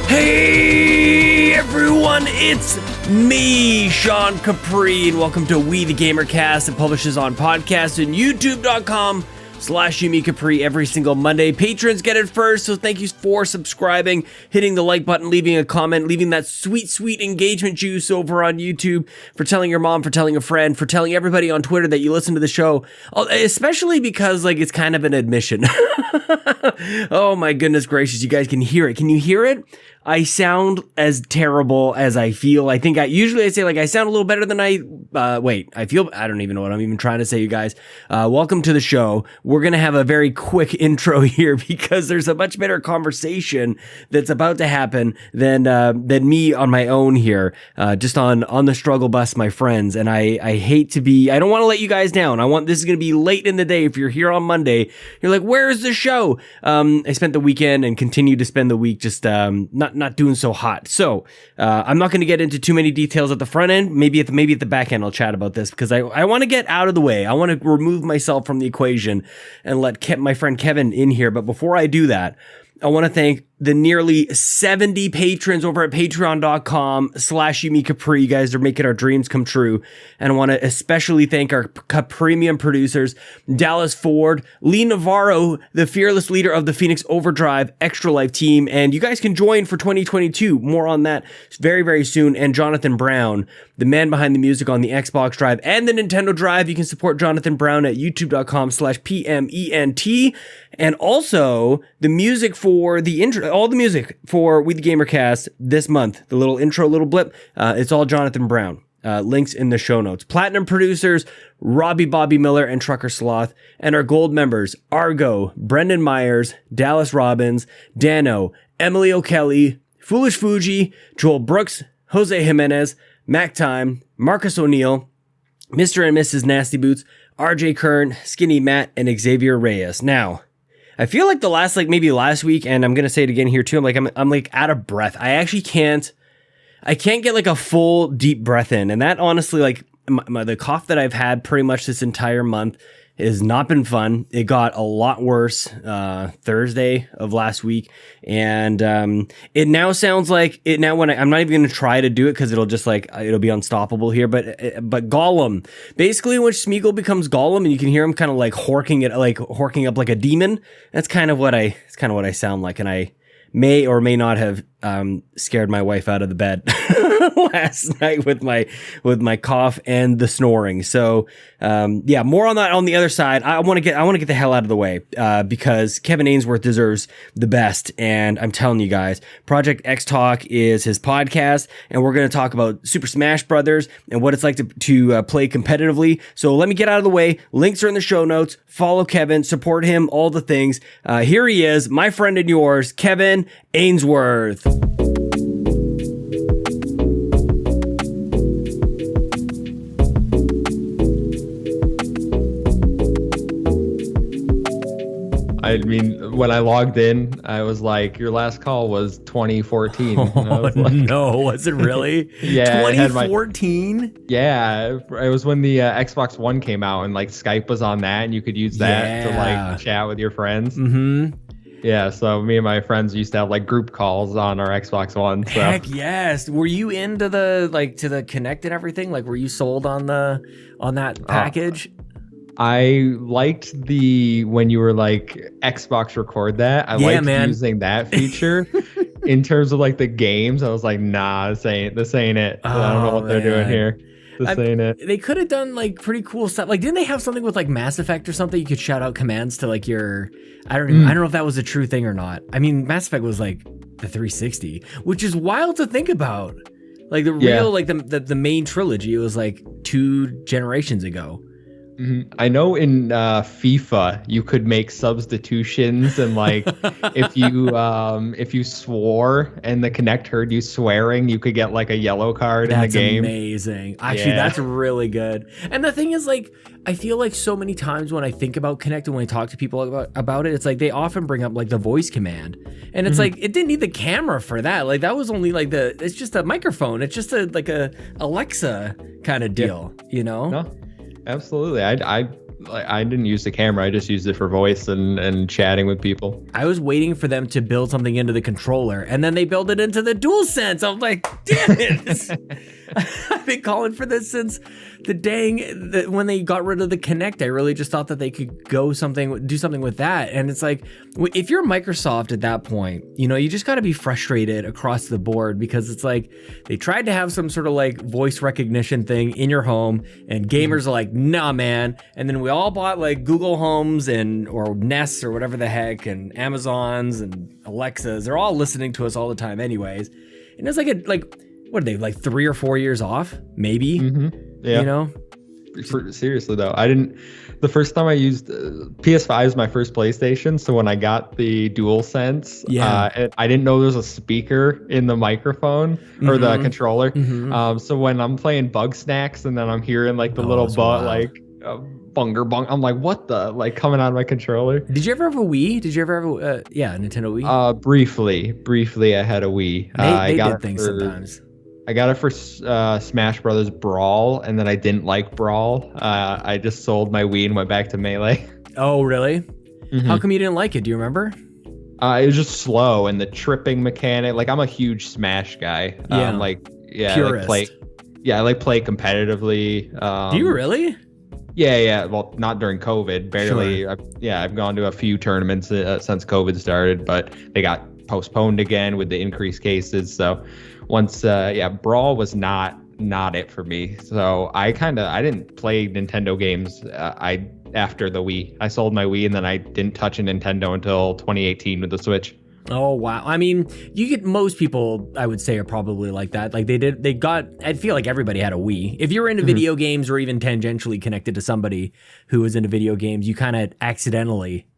Hey everyone, it's me, Sean Capri, and welcome to We the GamerCast. It publishes on podcast and youtube.com/YumiCapri every single Monday. Patrons get it first, so thank you for subscribing, hitting the like button, leaving a comment, leaving that sweet engagement juice over on YouTube, for telling your mom, for telling a friend, for telling everybody on Twitter that you listen to the show, especially because it's kind of an admission. Oh my goodness gracious, you guys can hear it. Can you hear it? I sound as terrible as I feel. I think I say I sound a little better than I feel. I don't even know what I'm even trying to say, you guys. Welcome to the show. We're going to have a very quick intro here because there's a much better conversation that's about to happen than me on my own here, just on the struggle bus, my friends. And I don't want to let you guys down. This is going to be late in the day. If you're here on Monday, you're like, where's the show? I spent the weekend and continue to spend the week just, not doing so hot. So, I'm not going to get into too many details at the front end. Maybe at the back end, I'll chat about this because I want to get out of the way. I want to remove myself from the equation and let my friend Kevin in here. But before I do that, I want to thank the nearly 70 patrons over at patreon.com/YumiCapri. You guys are making our dreams come true. And I want to especially thank our premium producers, Dallas Ford, Lee Navarro, the fearless leader of the Phoenix Overdrive Extra Life team. And you guys can join for 2022. More on that very, very soon. And Johnathan Brown, the man behind the music on the Xbox Drive and the Nintendo Drive. You can support Johnathan Brown at youtube.com/PMENT. And also the music for the intro, all the music for We the GamerCast this month, the little intro, little blip, it's all Johnathan Brown. Links in the show notes. Platinum producers, Robbie Bobby Miller and Trucker Sloth, and our gold members, Argo, Brendan Myers, Dallas Robbins, Dano, Emily O'Kelly, Foolish Fuji, Joel Brooks, Jose Jimenez, Mac Time, Marcus O'Neill, Mr. and Mrs. Nasty Boots, RJ Kern, Skinny Matt, and Xavier Reyes. Now, I feel like maybe last week, and I'm going to say it again here too, I'm out of breath. I can't get a full deep breath in. And that honestly, the cough that I've had pretty much this entire month has not been fun. It got a lot worse Thursday of last week. And it now sounds like when I'm not even going to try to do it because it'll just it'll be unstoppable here. But Gollum, basically when Smeagol becomes Gollum and you can hear him kind of horking up like a demon, that's kind of what I sound like. And I may or may not have scared my wife out of the bed last night with my cough and the snoring. So more on that on the other side. I want to get the hell out of the way because Kevin Ainsworth deserves the best. And I'm telling you guys, Project xTalk is his podcast, and we're going to talk about Super Smash Brothers and what it's like to play competitively. So let me get out of the way. Links are in the show notes. Follow Kevin, support him, all the things. Here he is, my friend and yours, Kevin Ainsworth. I mean, when I logged in, I was like, your last call was 2014. Oh, no, was it really? Yeah. 2014? Yeah, it was when the Xbox One came out and Skype was on that and you could use that to chat with your friends. Mm-hmm. Yeah, so me and my friends used to have group calls on our Xbox One. So. Heck yes. Were you into the to the Kinect and everything? Were you sold on that package? I liked when you were Xbox record that. I liked using that feature. In terms of the games, I was like, nah, this ain't it. I don't know what they're doing here. This ain't it. They could have done pretty cool stuff. Didn't they have something with Mass Effect or something? You could shout out commands to your. I don't know if that was a true thing or not. I mean, Mass Effect was the 360, which is wild to think about. The main trilogy. It was 2 generations ago. Mm-hmm. I know in FIFA you could make substitutions and if you swore and the Kinect heard you swearing, you could get a yellow card in the game. That's amazing. Actually, that's really good. And the thing is, I feel so many times when I think about Kinect and when I talk to people about it, it's they often bring up the voice command, and it's it didn't need the camera for that. That was only it's just a microphone. It's just a Alexa kind of deal, you know? No. Absolutely. I I didn't use the camera. I just used it for voice and chatting with people. I was waiting for them to build something into the controller, and then they built it into the DualSense. I'm like, damn it. I've been calling for this since when they got rid of the Kinect. I really just thought that they could do something with that. And it's like, if you're Microsoft at that point, you just got to be frustrated across the board, because it's like they tried to have some sort of like voice recognition thing in your home, and gamers are like, nah, man. And then we all bought like Google Homes or Nests or whatever the heck, and Amazons and Alexas. They're all listening to us all the time anyways. And it's like what are they, like 3 or 4 years off? Maybe. Yeah. Seriously though, the first time I used PS5 is my first PlayStation. So when I got the DualSense, I didn't know there was a speaker in the microphone or the controller. So when I'm playing Bug Snacks and then I'm hearing like the little butt, like bunger bung, I'm like, what the, like coming out of my controller. Did you ever have a Wii? Did you ever have a Nintendo Wii? Briefly I had a Wii. They did things sometimes. I got it for Smash Brothers Brawl, and then I didn't like Brawl. I just sold my Wii and went back to Melee. Oh, really? How come you didn't like it? Do you remember? It was just slow, and the tripping mechanic. Like, I'm a huge Smash guy. Purist. I like play competitively. Do you really? Yeah. Well, not during COVID. Barely. Sure. I've gone to a few tournaments since COVID started, but they got postponed again with the increased cases. So once, Brawl was not it for me. So I didn't play Nintendo games. After the Wii, I sold my Wii, and then I didn't touch a Nintendo until 2018 with the Switch. Oh, wow. I mean, most people, I would say, are probably like that. Like I feel like everybody had a Wii. If you were into video games or even tangentially connected to somebody who was into video games, you kind of accidentally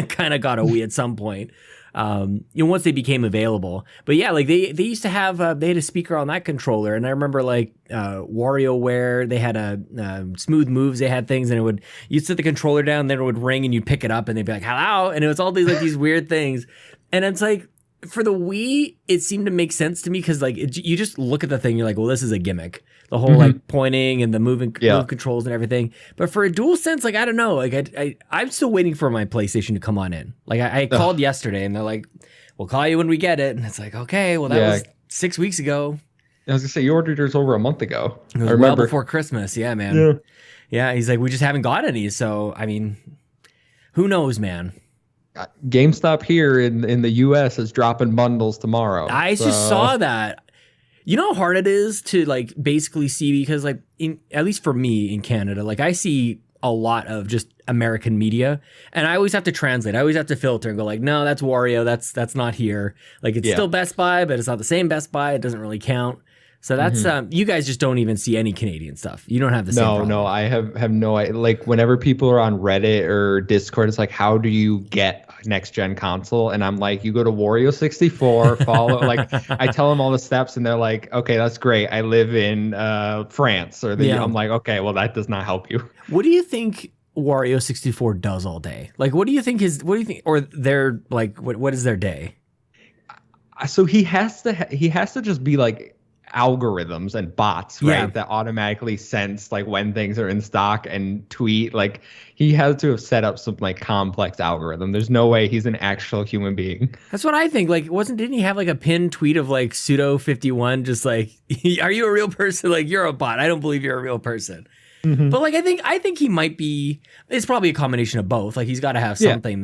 kind of got a Wii at some point. Once they became available. But yeah, like they used to have, they had a speaker on that controller. And I remember like, WarioWare, they had a Smooth Moves, they had things, and you'd set the controller down, then it would ring and you'd pick it up and they'd be like, hello. And it was all these weird things. And it's like, for the Wii, it seemed to make sense to me, because like you just look at the thing, you're like, well, this is a gimmick. The whole like pointing and the move controls and everything. But for a DualSense, like I don't know, like I'm still waiting for my PlayStation to come on in. Like I called yesterday and they're like, we'll call you when we get it. And it's like, okay, well that was 6 weeks ago. I was gonna say, you ordered yours over a month ago. It was well before Christmas. Yeah, man. Yeah, he's like, we just haven't got any. So I mean, who knows, man. GameStop here in the US is dropping bundles tomorrow. I just saw that. You know how hard it is to like basically see, because like at least for me in Canada, like I see a lot of just American media, and I always have to translate. I always have to filter and go like, no, that's Wario. That's not here. Like it's still Best Buy, but it's not the same Best Buy. It doesn't really count. So that's you guys just don't even see any Canadian stuff. You don't have the same problem. No, I have no idea. Like whenever people are on Reddit or Discord, it's like, how do you get next gen console? And I'm like, you go to Wario 64, follow like I tell them all the steps, and they're like, okay, that's great. I live in France, or I'm like, okay, well that does not help you. What do you think Wario 64 does all day? Like what do you think or their like what is their day? So he has to just be like algorithms and bots, right, that automatically sense like when things are in stock and tweet. Like he has to have set up some like complex algorithm. There's no way he's an actual human being. That's what I think. Like didn't he have like a pinned tweet of like pseudo 51 just like, are you a real person? Like you're a bot. I don't believe you're a real person. But like I think he might be, it's probably a combination of both. Like he's got to have something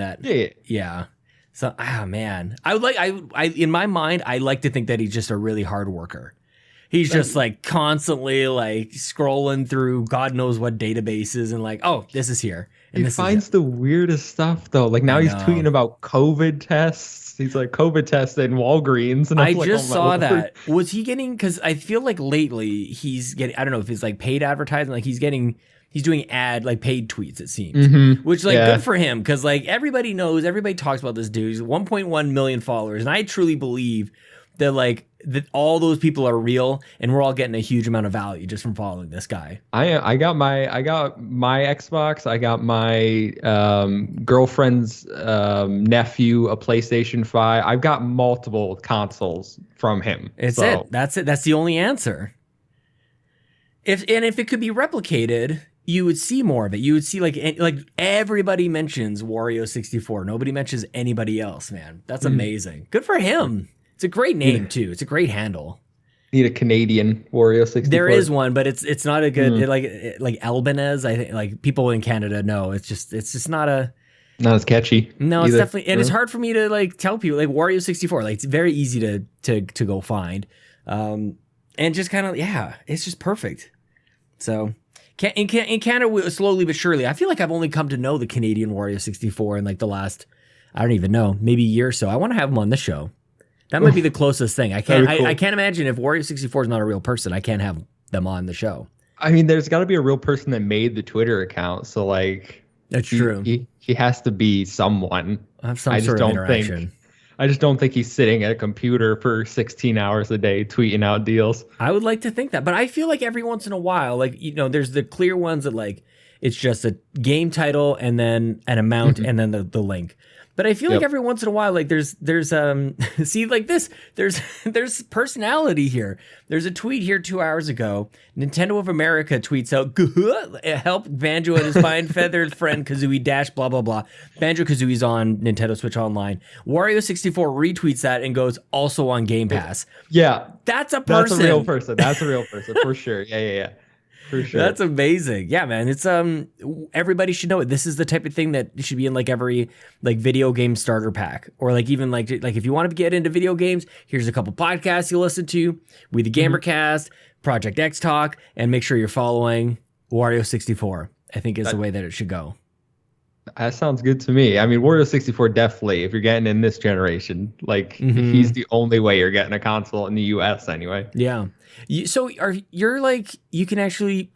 So man, I in my mind I like to think that he's just a really hard worker. He's just like constantly like scrolling through God knows what databases and like, oh, this is here. And he finds the weirdest stuff though. Like now he's tweeting about COVID tests. He's like, COVID tests in Walgreens. And I just saw that. Was he getting, because I feel like lately he's getting, I don't know if it's like paid advertising, like he's doing like paid tweets, it seems, which like good for him. Cause like everybody knows, everybody talks about this dude. He's 1.1 million followers. And I truly believe that like that all those people are real, and we're all getting a huge amount of value just from following this guy. I got my Xbox. I got my girlfriend's nephew a PlayStation 5. I've got multiple consoles from him. That's it. That's the only answer. If it could be replicated, you would see more of it. You would see like everybody mentions Wario 64. Nobody mentions anybody else, man. That's amazing. Good for him. It's a great name too. It's a great handle. Need a Canadian Wario 64. There is one, but it's not a good like Albanese. I think like people in Canada know. It's just not as catchy. No, either. It's definitely, and it's hard for me to like tell people like Wario 64. Like it's very easy to go find, and just kind of it's just perfect. So in Canada, slowly but surely, I feel like I've only come to know the Canadian Wario 64 in like the last, I don't even know, maybe a year or so. I want to have him on the show. That might be the closest thing. I can't. Cool. I can't imagine if Wario 64 is not a real person. I can't have them on the show. I mean, there's got to be a real person that made the Twitter account. So like, that's true. He has to be someone. Have some sort of interaction. I just don't think he's sitting at a computer for 16 hours a day tweeting out deals. I would like to think that, but I feel like every once in a while, like there's the clear ones that like it's just a game title and then an amount and then the link. But I feel like every once in a while, like there's see like this, there's personality here. There's a tweet here 2 hours ago. Nintendo of America tweets out, help Banjo and his fine feathered friend Kazooie dash blah blah blah. Banjo Kazooie's on Nintendo Switch Online. Wario 64 retweets that and goes also on Game Pass. Yeah, that's a person. That's a real person. That's a real person for sure. Yeah. For sure. That's amazing. Yeah, man. It's everybody should know it. This is the type of thing that should be in like every like video game starter pack, or like even like if you want to get into video games, here's a couple podcasts you'll listen to: We the GamerCast, Project xTalk, and make sure you're following Wario 64. I think is the way that it should go. That sounds good to me. I mean, Wario 64 definitely. If you're getting in this generation, like he's the only way you're getting a console in the US anyway. Yeah. You're like you can actually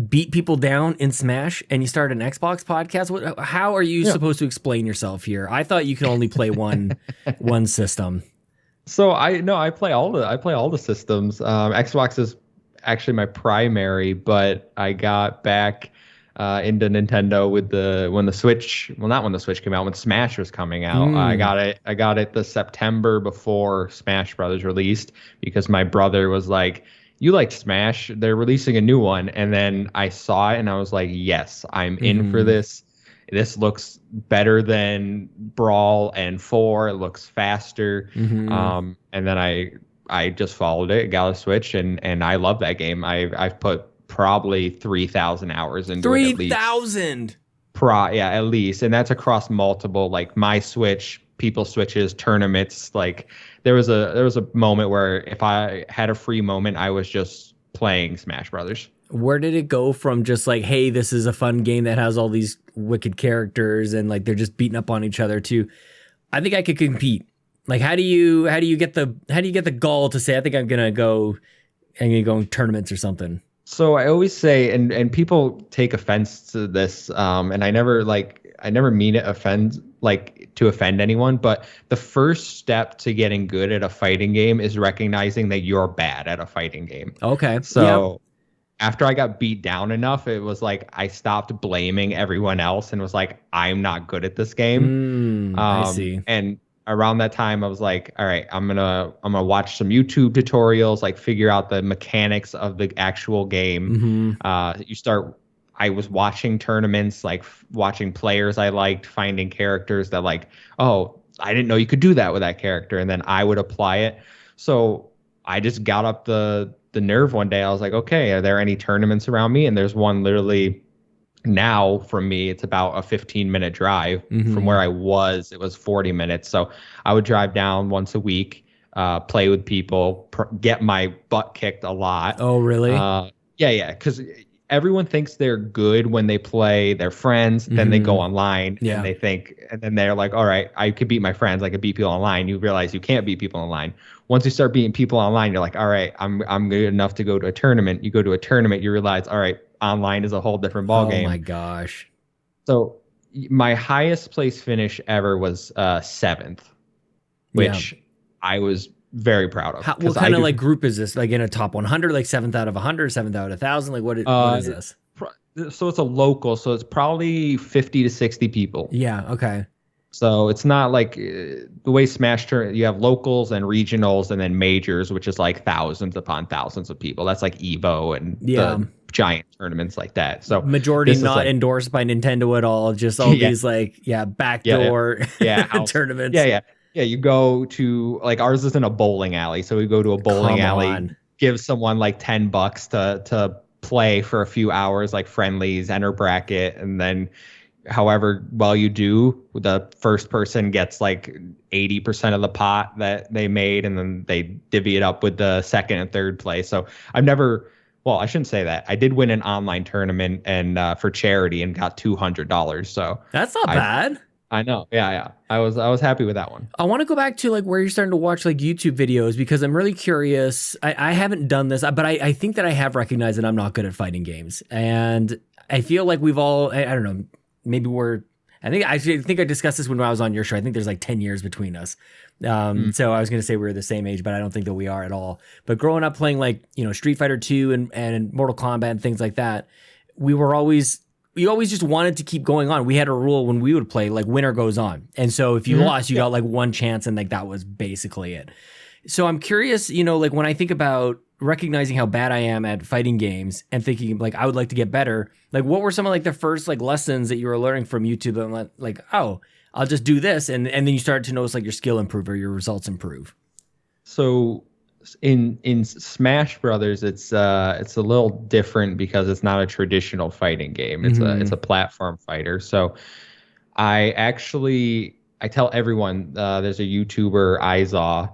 beat people down in Smash, and you start an Xbox podcast. How are you supposed to explain yourself here? I thought you could only play one system. So I play all the systems. Xbox is actually my primary, but I got back into Nintendo when the Switch came out, when Smash was coming out. I got it the September before Smash Brothers released, because my brother was like, you liked Smash, they're releasing a new one. And then I saw it and I was like, yes, I'm in for this. This looks better than Brawl and 4. It looks faster. And then I just followed it, got a Switch, and I love that game. I've put probably 3,000 hours into 3,000. At least, and that's across multiple, like my Switch, people's Switches, tournaments. Like there was a moment where if I had a free moment, I was just playing Smash Brothers. Where did it go from just like, hey, this is a fun game that has all these wicked characters and like they're just beating up on each other, to I think I could compete? Like how do you get the gall to say I think I'm gonna go in tournaments or something? So I always say, and people take offense to this, and I never mean it to offend anyone, but the first step to getting good at a fighting game is recognizing that you're bad at a fighting game. Okay. So after I got beat down enough, it was like I stopped blaming everyone else and was like, I'm not good at this game. I see. And around that time, I was like, all right, I'm gonna watch some YouTube tutorials, like figure out the mechanics of the actual game. I was watching tournaments, like watching players I liked, finding characters that like, oh, I didn't know you could do that with that character, and then I would apply it. So I just got up the nerve one day. I was like, okay, are there any tournaments around me? And there's one literally. Now from me, it's about a 15-minute drive. From where I was, it was 40 minutes. So I would drive down once a week, play with people, get my butt kicked a lot. Oh, really? Yeah. Because everyone thinks they're good when they play their friends. Then they go online and they think, and then they're like, all right, I could beat my friends. I could beat people online. You realize you can't beat people online. Once you start beating people online, you're like, all right, I'm good enough to go to a tournament. You go to a tournament, you realize, all right, online is a whole different ballgame. Oh my gosh. So my highest place finish ever was 7th, which I was very proud of. What kind of like group is this? Like in a top 100, like 7th out of 100, 7th out of 1,000? Like what is this? So it's a local, so it's probably 50 to 60 people. Yeah. Okay. So it's not like the way Smash you have locals and regionals and then majors, which is like thousands upon thousands of people. That's like Evo and the giant tournaments like that. So majority not like, endorsed by Nintendo at all. Just all these like backdoor tournaments. Yeah. You go to like ours is in a bowling alley, so we go to a bowling alley, give someone like $10 to play for a few hours, like friendlies, enter bracket, and then however well you do, the first person gets like 80% of the pot that they made, and then they divvy it up with the second and third place. So I shouldn't say that. I did win an online tournament and for charity and got $200. So that's not bad. I know. Yeah. I was happy with that one. I want to go back to like where you're starting to watch like YouTube videos, because I'm really curious. I haven't done this, but I think that I have recognized that I'm not good at fighting games. And I feel like we've all, I don't know, maybe I think I discussed this when I was on your show. I think there's like 10 years between us. So I was going to say we were the same age, but I don't think that we are at all. But growing up playing like, Street Fighter 2 and Mortal Kombat and things like that, we always just wanted to keep going on. We had a rule when we would play, like winner goes on. And so if you lost, you got like one chance, and like that was basically it. So I'm curious, like when I think about recognizing how bad I am at fighting games and thinking like I would like to get better, like what were some of like the first like lessons that you were learning from YouTube, and like, oh, I'll just do this, and then you start to notice like your skill improve or your results improve? So in Smash Brothers, it's a little different because it's not a traditional fighting game. It's a platform fighter. So I tell everyone, there's a YouTuber, Izaw.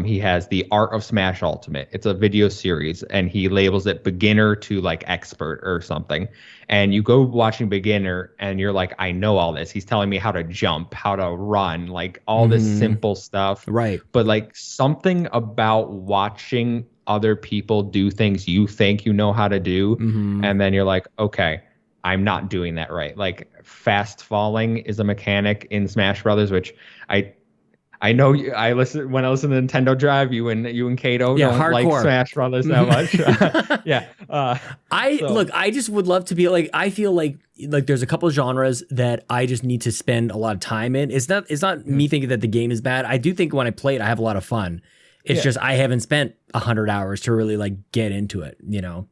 He has the Art of Smash Ultimate. It's a video series, and he labels it beginner to like expert or something. And you go watching beginner and you're like, I know all this. He's telling me how to jump, how to run, like all this simple stuff. Right. But like something about watching other people do things you think you know how to do. And then you're like, okay, I'm not doing that right. Like fast falling is a mechanic in Smash Brothers, which I know when I listen to Nintendo Drive, you and Kato don't hardcore. Like Smash Brothers that much. I just would love to be like, I feel like there's a couple of genres that I just need to spend a lot of time in. It's not me thinking that the game is bad. I do think when I play it, I have a lot of fun. It's just I haven't spent 100 hours to really like get into it,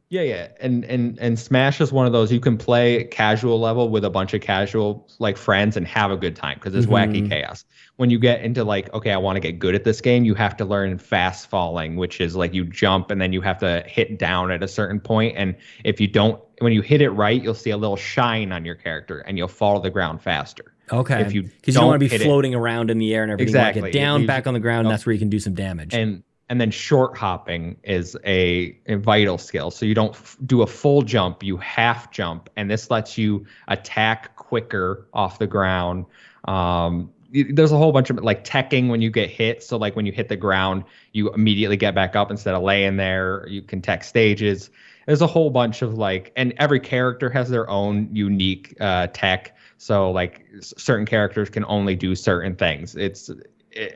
Yeah. And Smash is one of those you can play casual level with a bunch of casual like friends and have a good time because it's wacky chaos. When you get into like, okay, I want to get good at this game, you have to learn fast falling, which is like you jump and then you have to hit down at a certain point. And if you don't, when you hit it right, you'll see a little shine on your character and you'll fall to the ground faster. Okay. Because you don't want to be floating around in the air and everything. Exactly. You want to get down, back on the ground, and that's where you can do some damage. And then short hopping is a vital skill. So you don't do a full jump, you half jump, and this lets you attack quicker off the ground. There's a whole bunch of like teching when you get hit. So like when you hit the ground, you immediately get back up instead of laying there. You can tech stages. There's a whole bunch of like, and every character has their own unique tech. So like certain characters can only do certain things.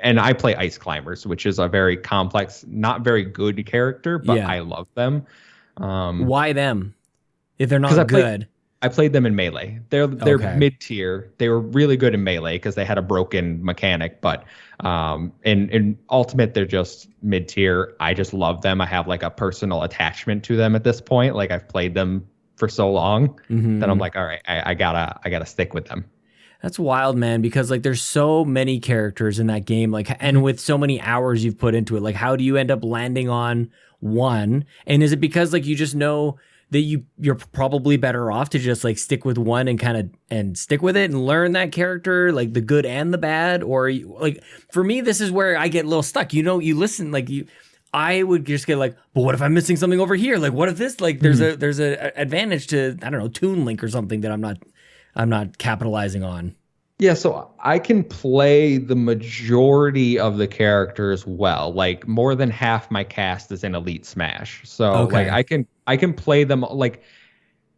And I play Ice Climbers, which is a very complex, not very good character, but I love them. Why them? If they're not good. I played them in Melee. They're mid-tier. They were really good in Melee because they had a broken mechanic, but in Ultimate, they're just mid-tier. I just love them. I have like a personal attachment to them at this point. Like I've played them for so long that I'm like, all right, I gotta stick with them. That's wild, man, because like there's so many characters in that game, like, and with so many hours you've put into it, like how do you end up landing on one? And is it because like you just know that you're probably better off to just like stick with one and stick with it and learn that character, like the good and the bad? Or like for me, this is where I get a little stuck. You listen, like I would just get like, but what if I'm missing something over here? Like what if this, like there's a advantage to, I don't know, Toon Link or something that I'm not capitalizing on. Yeah, so I can play the majority of the characters well. Like more than half my cast is in Elite Smash. So like I can play them. Like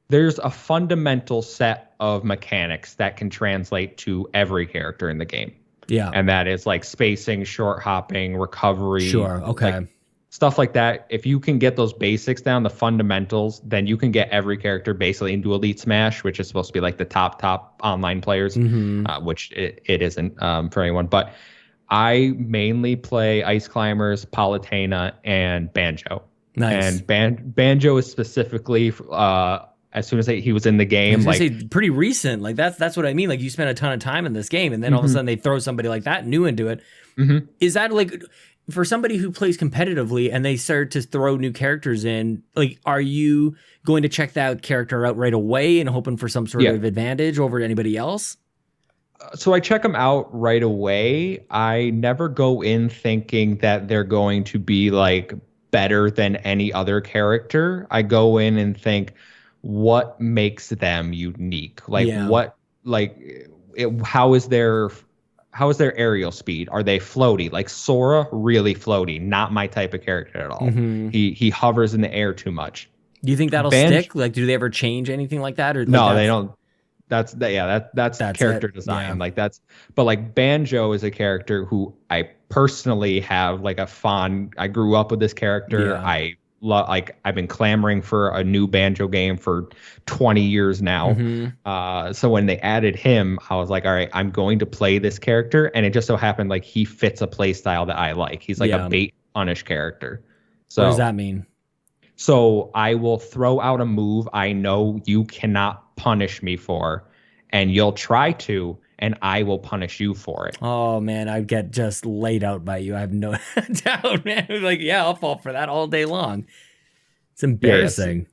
there's a fundamental set of mechanics that can translate to every character in the game. Yeah. And that is like spacing, short hopping, recovery. Sure. Okay. stuff like that. If you can get those basics down, the fundamentals, then you can get every character basically into Elite Smash, which is supposed to be like the top online players, which it isn't for anyone. But I mainly play Ice Climbers, Palutena, and Banjo. Nice. And Banjo is specifically as soon as he was in the game, like say, pretty recent. Like that's what I mean. Like you spent a ton of time in this game, and then all of a sudden they throw somebody like that new into it. Is that like for somebody who plays competitively and they start to throw new characters in? Like, are you going to check that character out right away and hoping for some sort of advantage over anybody else? So I check them out right away. I never go in thinking that they're going to be like better than any other character. I go in and think, what makes them unique? Like how is their aerial speed? Are they floaty? Like Sora, really floaty. Not my type of character at all. He hovers in the air too much. Do you think that'll stick? Like, do they ever change anything like that? Or like no, they don't. That's character design. Yeah. Like but like Banjo is a character who I personally have like a fond. I grew up with this character. Yeah. I've been clamoring for a new Banjo game for 20 years now. So when they added him, I was like, all right, I'm going to play this character. And it just so happened like he fits a play style that I like. He's like a bait punish character. So what does that mean? So I will throw out a move I know you cannot punish me for, and you'll try to, and I will punish you for it. Oh, man, I'd get just laid out by you. I have no doubt, man. Like, I'll fall for that all day long. It's embarrassing.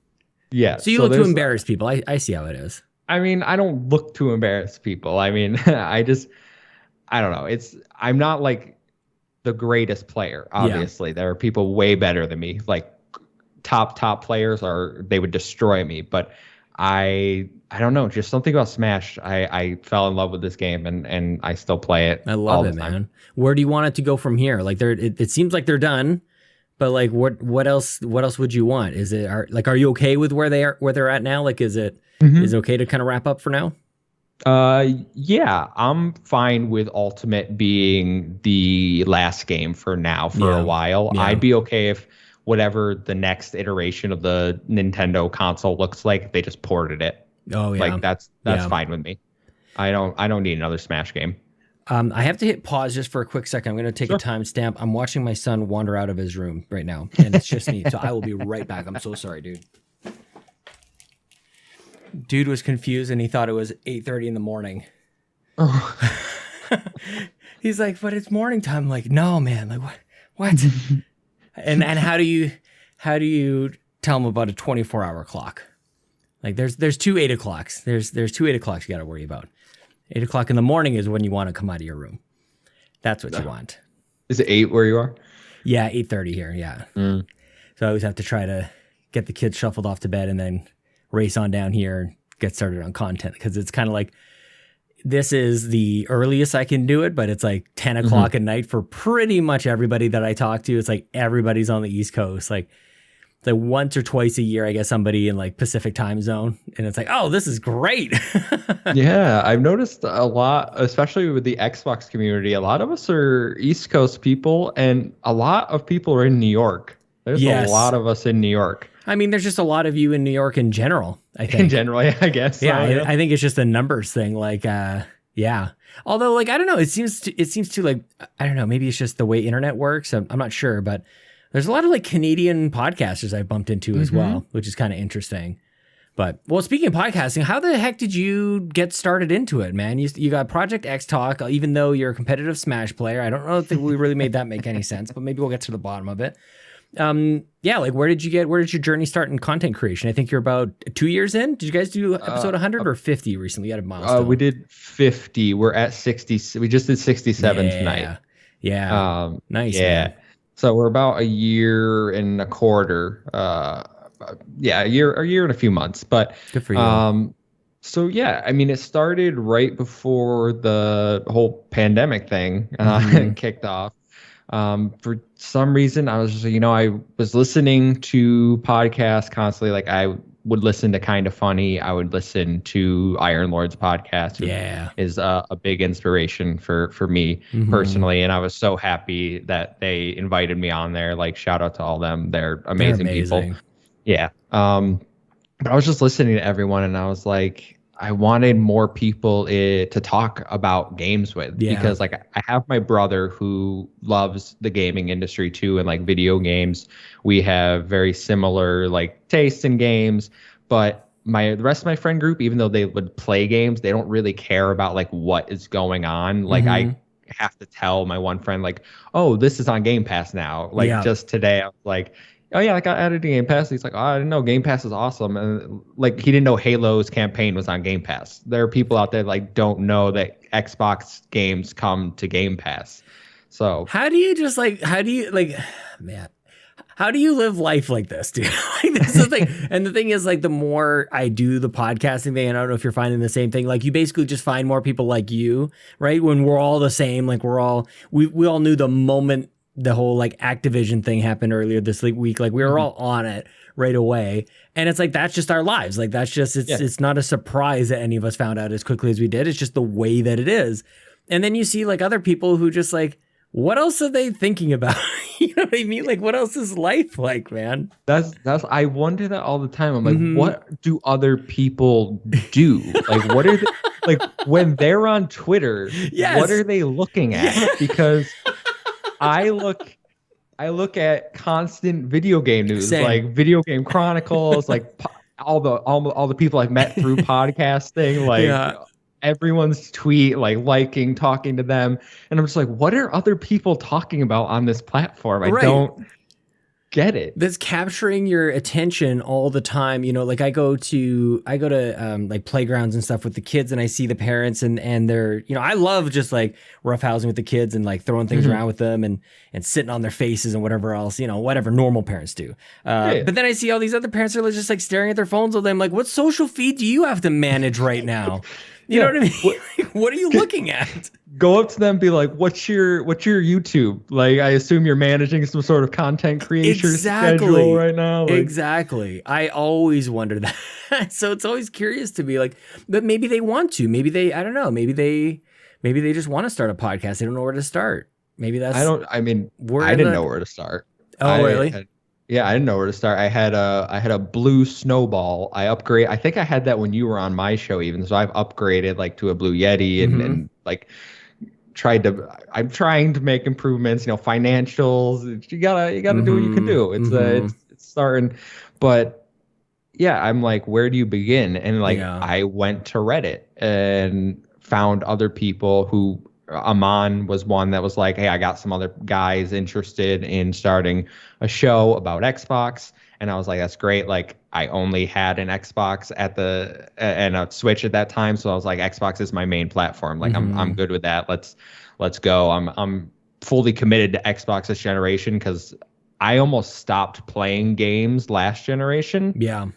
Yeah. So you look to embarrass people. I see how it is. I mean, I don't look to embarrass people. I mean, I don't know. I'm not like the greatest player, obviously. There are people way better than me. Like top players they would destroy me. But I don't know, just something about Smash. I fell in love with this game and I still play it. I love it, man. Where do you want it to go from here? Like it seems like they're done, but like what else would you want? Are you okay with where they're at now? Like is it okay to kind of wrap up for now? Yeah, I'm fine with Ultimate being the last game for now for a while. Yeah. I'd be okay if whatever the next iteration of the Nintendo console looks like, they just ported it. Oh yeah, like that's fine with me. I don't need another Smash game. I have to hit pause just for a quick second. I'm going to take a timestamp. I'm watching my son wander out of his room right now, and it's just me. So I will be right back. I'm so sorry, dude. Dude was confused and he thought it was 8:30 in the morning. Oh. He's like, but it's morning time. I'm like, no, man. Like what? And how do you tell them about a 24-hour clock? Like there's two 8 o'clocks. There's two 8 o'clocks you got to worry about. 8 o'clock in the morning is when you want to come out of your room. That's what you want. Is it 8 where you are? Yeah, 8:30 here. Yeah. So I always have to try to get the kids shuffled off to bed and then race on down here and get started on content, because it's kind of like, this is the earliest I can do it, but it's like 10 o'clock at night for pretty much everybody that I talk to. It's like everybody's on the East Coast. Like once or twice a year, I get somebody in like Pacific time zone, and it's like, oh, this is great. Yeah, I've noticed a lot, especially with the Xbox community. A lot of us are East Coast people, and a lot of people are in New York. There's a lot of us in New York. I mean, there's just a lot of you in New York in general, I think. In general, yeah, I guess. Yeah, so, I think it's just a numbers thing. Like, yeah. Although, like, I don't know. It seems to like, I don't know. Maybe it's just the way internet works. I'm not sure, but there's a lot of like Canadian podcasters I bumped into as well, which is kind of interesting. But well, speaking of podcasting, how the heck did you get started into it, man? You got Project xTalk, even though you're a competitive Smash player. I don't know if we really made that make any sense, but maybe we'll get to the bottom of it. Like where did your journey start in content creation? I think you're about 2 years in. Did you guys do episode 100 or 50 recently? You had a milestone. We did 50. We're at 60. We just did 67 tonight. Yeah. Nice. Yeah. Man. So we're about a year and a quarter. A year and a few months. But good for you. So yeah, I mean, it started right before the whole pandemic thing kicked off. For some reason, I was just, I was listening to podcasts constantly. Like I would listen to Kind of Funny. I would listen to Iron Lord's podcast, who is a big inspiration for me personally. And I was so happy that they invited me on there. Like, shout out to all them. They're amazing people. Yeah. But I was just listening to everyone, and I was like, I wanted more people to talk about games with, because like I have my brother who loves the gaming industry too, and like video games. We have very similar like tastes in games, but the rest of my friend group, even though they would play games, they don't really care about like what is going on. Like I have to tell my one friend like, oh, this is on Game Pass now. Like just today I was like, oh yeah, I got added to Game Pass. He's like, oh, I didn't know Game Pass is awesome. And like, he didn't know Halo's campaign was on Game Pass. There are people out there like don't know that Xbox games come to Game Pass. So how do you live life like this, dude? Like, this is the thing. And the thing is, like, the more I do the podcasting thing, and I don't know if you're finding the same thing, like, you basically just find more people like you, right? When we're all the same, like, we all knew the moment the whole like Activision thing happened earlier this week, like we were all on it right away. And it's like, that's just our lives. Like, that's just, it's not a surprise that any of us found out as quickly as we did. It's just the way that it is. And then you see like other people who just like, what else are they thinking about? You know what I mean? Like, what else is life like, man? That's I wonder that all the time. I'm like, what do other people do? Like, what are they, like when they're on Twitter, what are they looking at? Because I look at constant video game news, like Video Game Chronicles, like all the people I've met through podcasting, like everyone's tweet, like liking, talking to them, and I'm just like, what are other people talking about on this platform? I don't get it. That's capturing your attention all the time. You know, like I go to like playgrounds and stuff with the kids, and I see the parents and they're, you know, I love just like roughhousing with the kids and like throwing things around with them and sitting on their faces and whatever else, you know, whatever normal parents do. But then I see all these other parents are just like staring at their phones all day. I'm like, what social feed do you have to manage right now? You know what I mean? What are you looking at? Go up to them, be like, "What's your YouTube?" Like, I assume you're managing some sort of content creation schedule right now. Like, exactly. I always wonder that. So it's always curious to be like, but maybe they want to. Maybe I don't know. Maybe they just want to start a podcast. They don't know where to start. Maybe that's. I didn't know where to start. Oh, really? Yeah, I didn't know where to start. I had a blue snowball. I think I had that when you were on my show even. So I've upgraded like to a blue Yeti and like I'm trying to make improvements, you know, financials. You gotta do what you can do. It's starting, but yeah, I'm like, where do you begin? And like, I went to Reddit and found other people who, Aman was one that was like, hey, I got some other guys interested in starting a show about Xbox. And I was like, that's great. Like, I only had an Xbox and a Switch at that time. So I was like, Xbox is my main platform. Like, I'm good with that. Let's go. I'm fully committed to Xbox this generation, because I almost stopped playing games last generation. Yeah.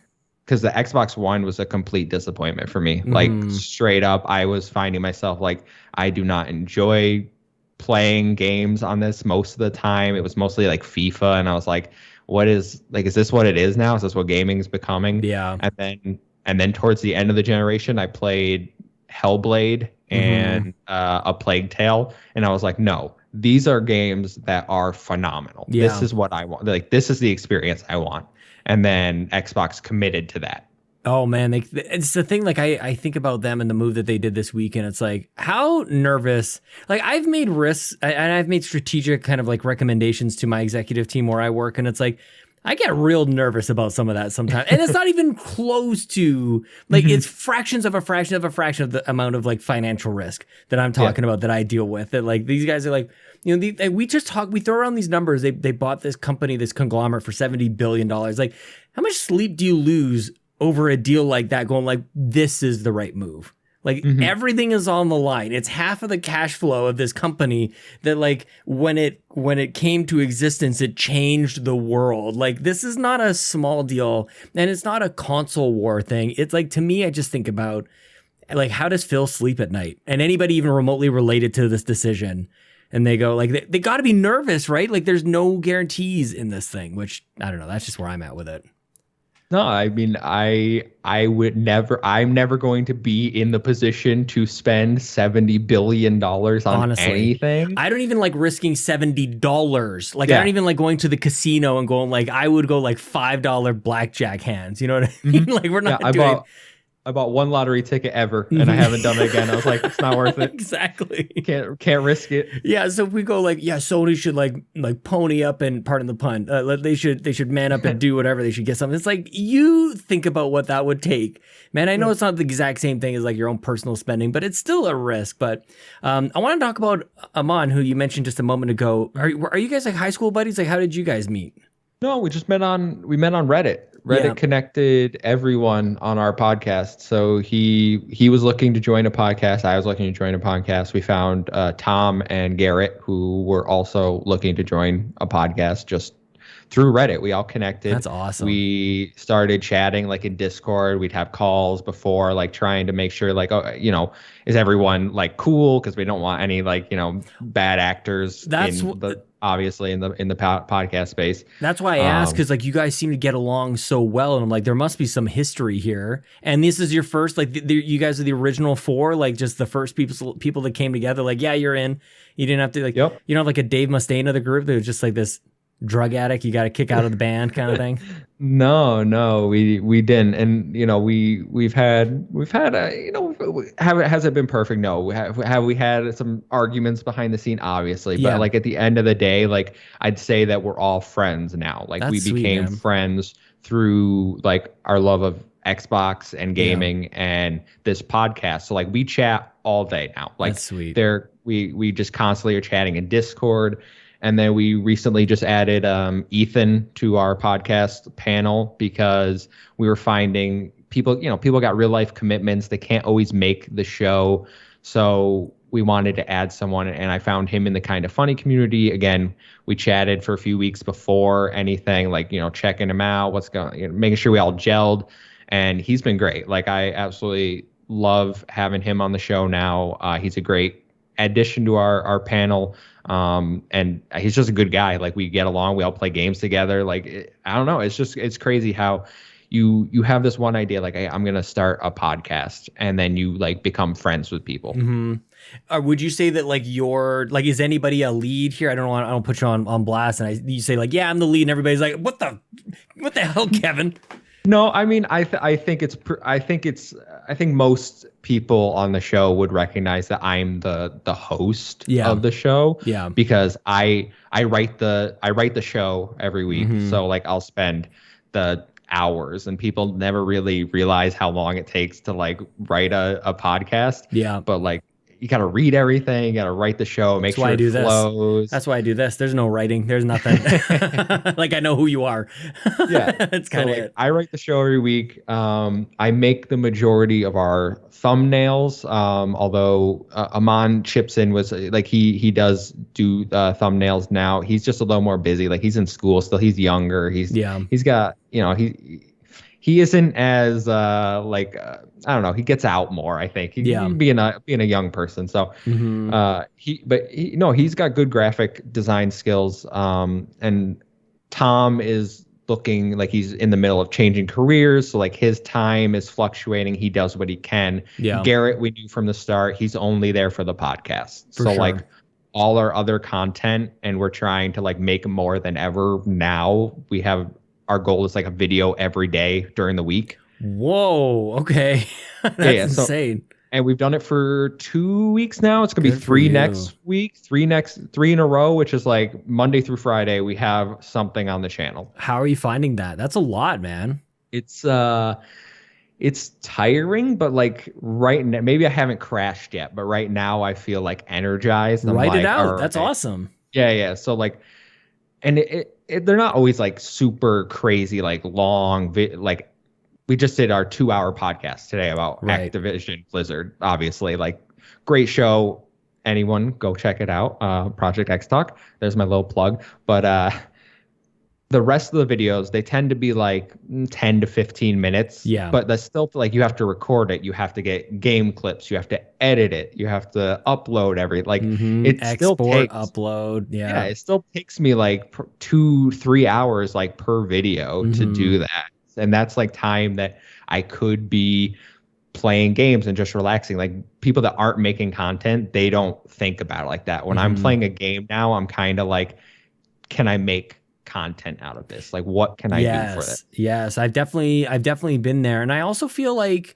Because the Xbox One was a complete disappointment for me. Like, straight up, I was finding myself like, I do not enjoy playing games on this most of the time. It was mostly like FIFA, and I was like, is this what it is now? Is this what gaming is becoming? Yeah. And then towards the end of the generation, I played Hellblade and A Plague Tale, and I was like, no, these are games that are phenomenal. Yeah. This is what I want. Like, this is the experience I want. And then Xbox committed to that. Oh man, it's the thing. Like I think about them and the move that they did this week, and it's like, how nervous. Like, I've made risks and I've made strategic kind of like recommendations to my executive team where I work, and it's like, I get real nervous about some of that sometimes. And it's not even close to like, it's fractions of a fraction of the amount of like financial risk that I'm talking about that I deal with. That like, these guys are like, you know, we throw around these numbers. They bought this company, this conglomerate for $70 billion. Like, how much sleep do you lose over a deal like that, going like, this is the right move? Like, everything is on the line. It's half of the cash flow of this company that, like, when it came to existence, it changed the world. Like, this is not a small deal, and it's not a console war thing. It's like, to me, I just think about, like, how does Phil sleep at night? And anybody even remotely related to this decision, and they go, like, they got to be nervous, right? Like, there's no guarantees in this thing, which, I don't know, that's just where I'm at with it. No, I mean, I'm never going to be in the position to spend $70 billion on Honestly, anything. I don't even like risking $70. Like, I don't even like going to the casino and going like, I would go like $5 blackjack hands. You know what I mean? Like, we're not doing. I bought one lottery ticket ever, and I haven't done it again. I was like, it's not worth it. Exactly. Can't risk it. Yeah. So if we go like, yeah, Sony should like pony up and, pardon the pun, they should man up and do whatever. They should get something. It's like, you think about what that would take, man. I know it's not the exact same thing as like your own personal spending, but it's still a risk. But I want to talk about Aman, who you mentioned just a moment ago. Are you guys like high school buddies? Like, how did you guys meet? No, we met on Reddit. Reddit connected everyone on our podcast. So he was looking to join a podcast. I was looking to join a podcast. We found Tom and Garrett, who were also looking to join a podcast just through Reddit. We all connected. That's awesome. We started chatting like in Discord. We'd have calls before, like trying to make sure like, oh, you know, is everyone like cool? Because we don't want any like, you know, bad actors obviously in the podcast space. That's why I asked, because like you guys seem to get along so well, and I'm like, there must be some history here. And this is your first, like you guys are the original four, like just the first people that came together. Like, yeah, you're in. You didn't have to like, you don't have like a Dave Mustaine of the group. They were just like this drug addict you got to kick out of the band kind of thing. No, we didn't. And you know, we've had you know, has it been perfect? No. We had some arguments behind the scene, obviously, but like at the end of the day, like I'd say that we're all friends now. Like, we became friends through like our love of Xbox and gaming and this podcast. So like we chat all day now. Like, that's sweet. We just constantly are chatting in Discord. And then we recently just added Ethan to our podcast panel because we were finding people got real life commitments. They can't always make the show. So we wanted to add someone, and I found him in the Kind of Funny community. Again, we chatted for a few weeks before anything, like, you know, checking him out, making sure we all gelled. And he's been great. Like, I absolutely love having him on the show now. He's a great addition to our panel. And he's just a good guy. Like, we get along, we all play games together. Like, I don't know. It's crazy how you have this one idea, like, hey, I'm going to start a podcast, and then you like become friends with people. Mm-hmm. Would you say that like is anybody a lead here? I don't put you on blast. And you say like, yeah, I'm the lead, and everybody's like, what the hell, Kevin? No, I mean, I think most people on the show would recognize that I'm the host of the show. Yeah. Because I write the show every week. Mm-hmm. So like I'll spend the hours, and people never really realize how long it takes to like write a podcast. Yeah. But like, you got to read everything. You got to write the show, make sure it flows. That's why I do this. There's no writing. There's nothing. Like, I know who you are. Yeah. That's kind of it. I write the show every week. I make the majority of our thumbnails. Although Aman chips in was like, he does do thumbnails now. He's just a little more busy. Like, he's in school still. He's younger. He's got, you know, he isn't as I don't know. He gets out more, I think. Being a young person. So he's got good graphic design skills. And Tom is looking like he's in the middle of changing careers. So like his time is fluctuating. He does what he can. Yeah. Garrett, we knew from the start, he's only there for the podcast. Like all our other content, and we're trying to like make more than ever now. Our goal is like a video every day during the week. Whoa. Okay. That's insane. And we've done it for 2 weeks now. It's going to be 3 next week, 3 in a row, which is like Monday through Friday. We have something on the channel. How are you finding that? That's a lot, man. It's tiring, but like right now, maybe I haven't crashed yet, but right now I feel like energized. Write it out. That's awesome. Yeah. So like, and they're not always like super crazy, like long, like we just did our 2-hour podcast today about Activision Blizzard, obviously, like great show. Anyone go check it out. Project xTalk. There's my little plug. But the rest of the videos, they tend to be like 10 to 15 minutes. Yeah. But that's still like, you have to record it. You have to get game clips. You have to edit it. You have to upload it still takes, upload. Yeah. It still takes me like 2-3 hours like per video to do that. and that's like time that I could be playing games and just relaxing. Like people that aren't making content, they don't think about it like that. When I'm playing a game now, I'm kind of like, can I make content out of this? Like, what can I do for it? Yes, I've definitely been there, and I also feel like,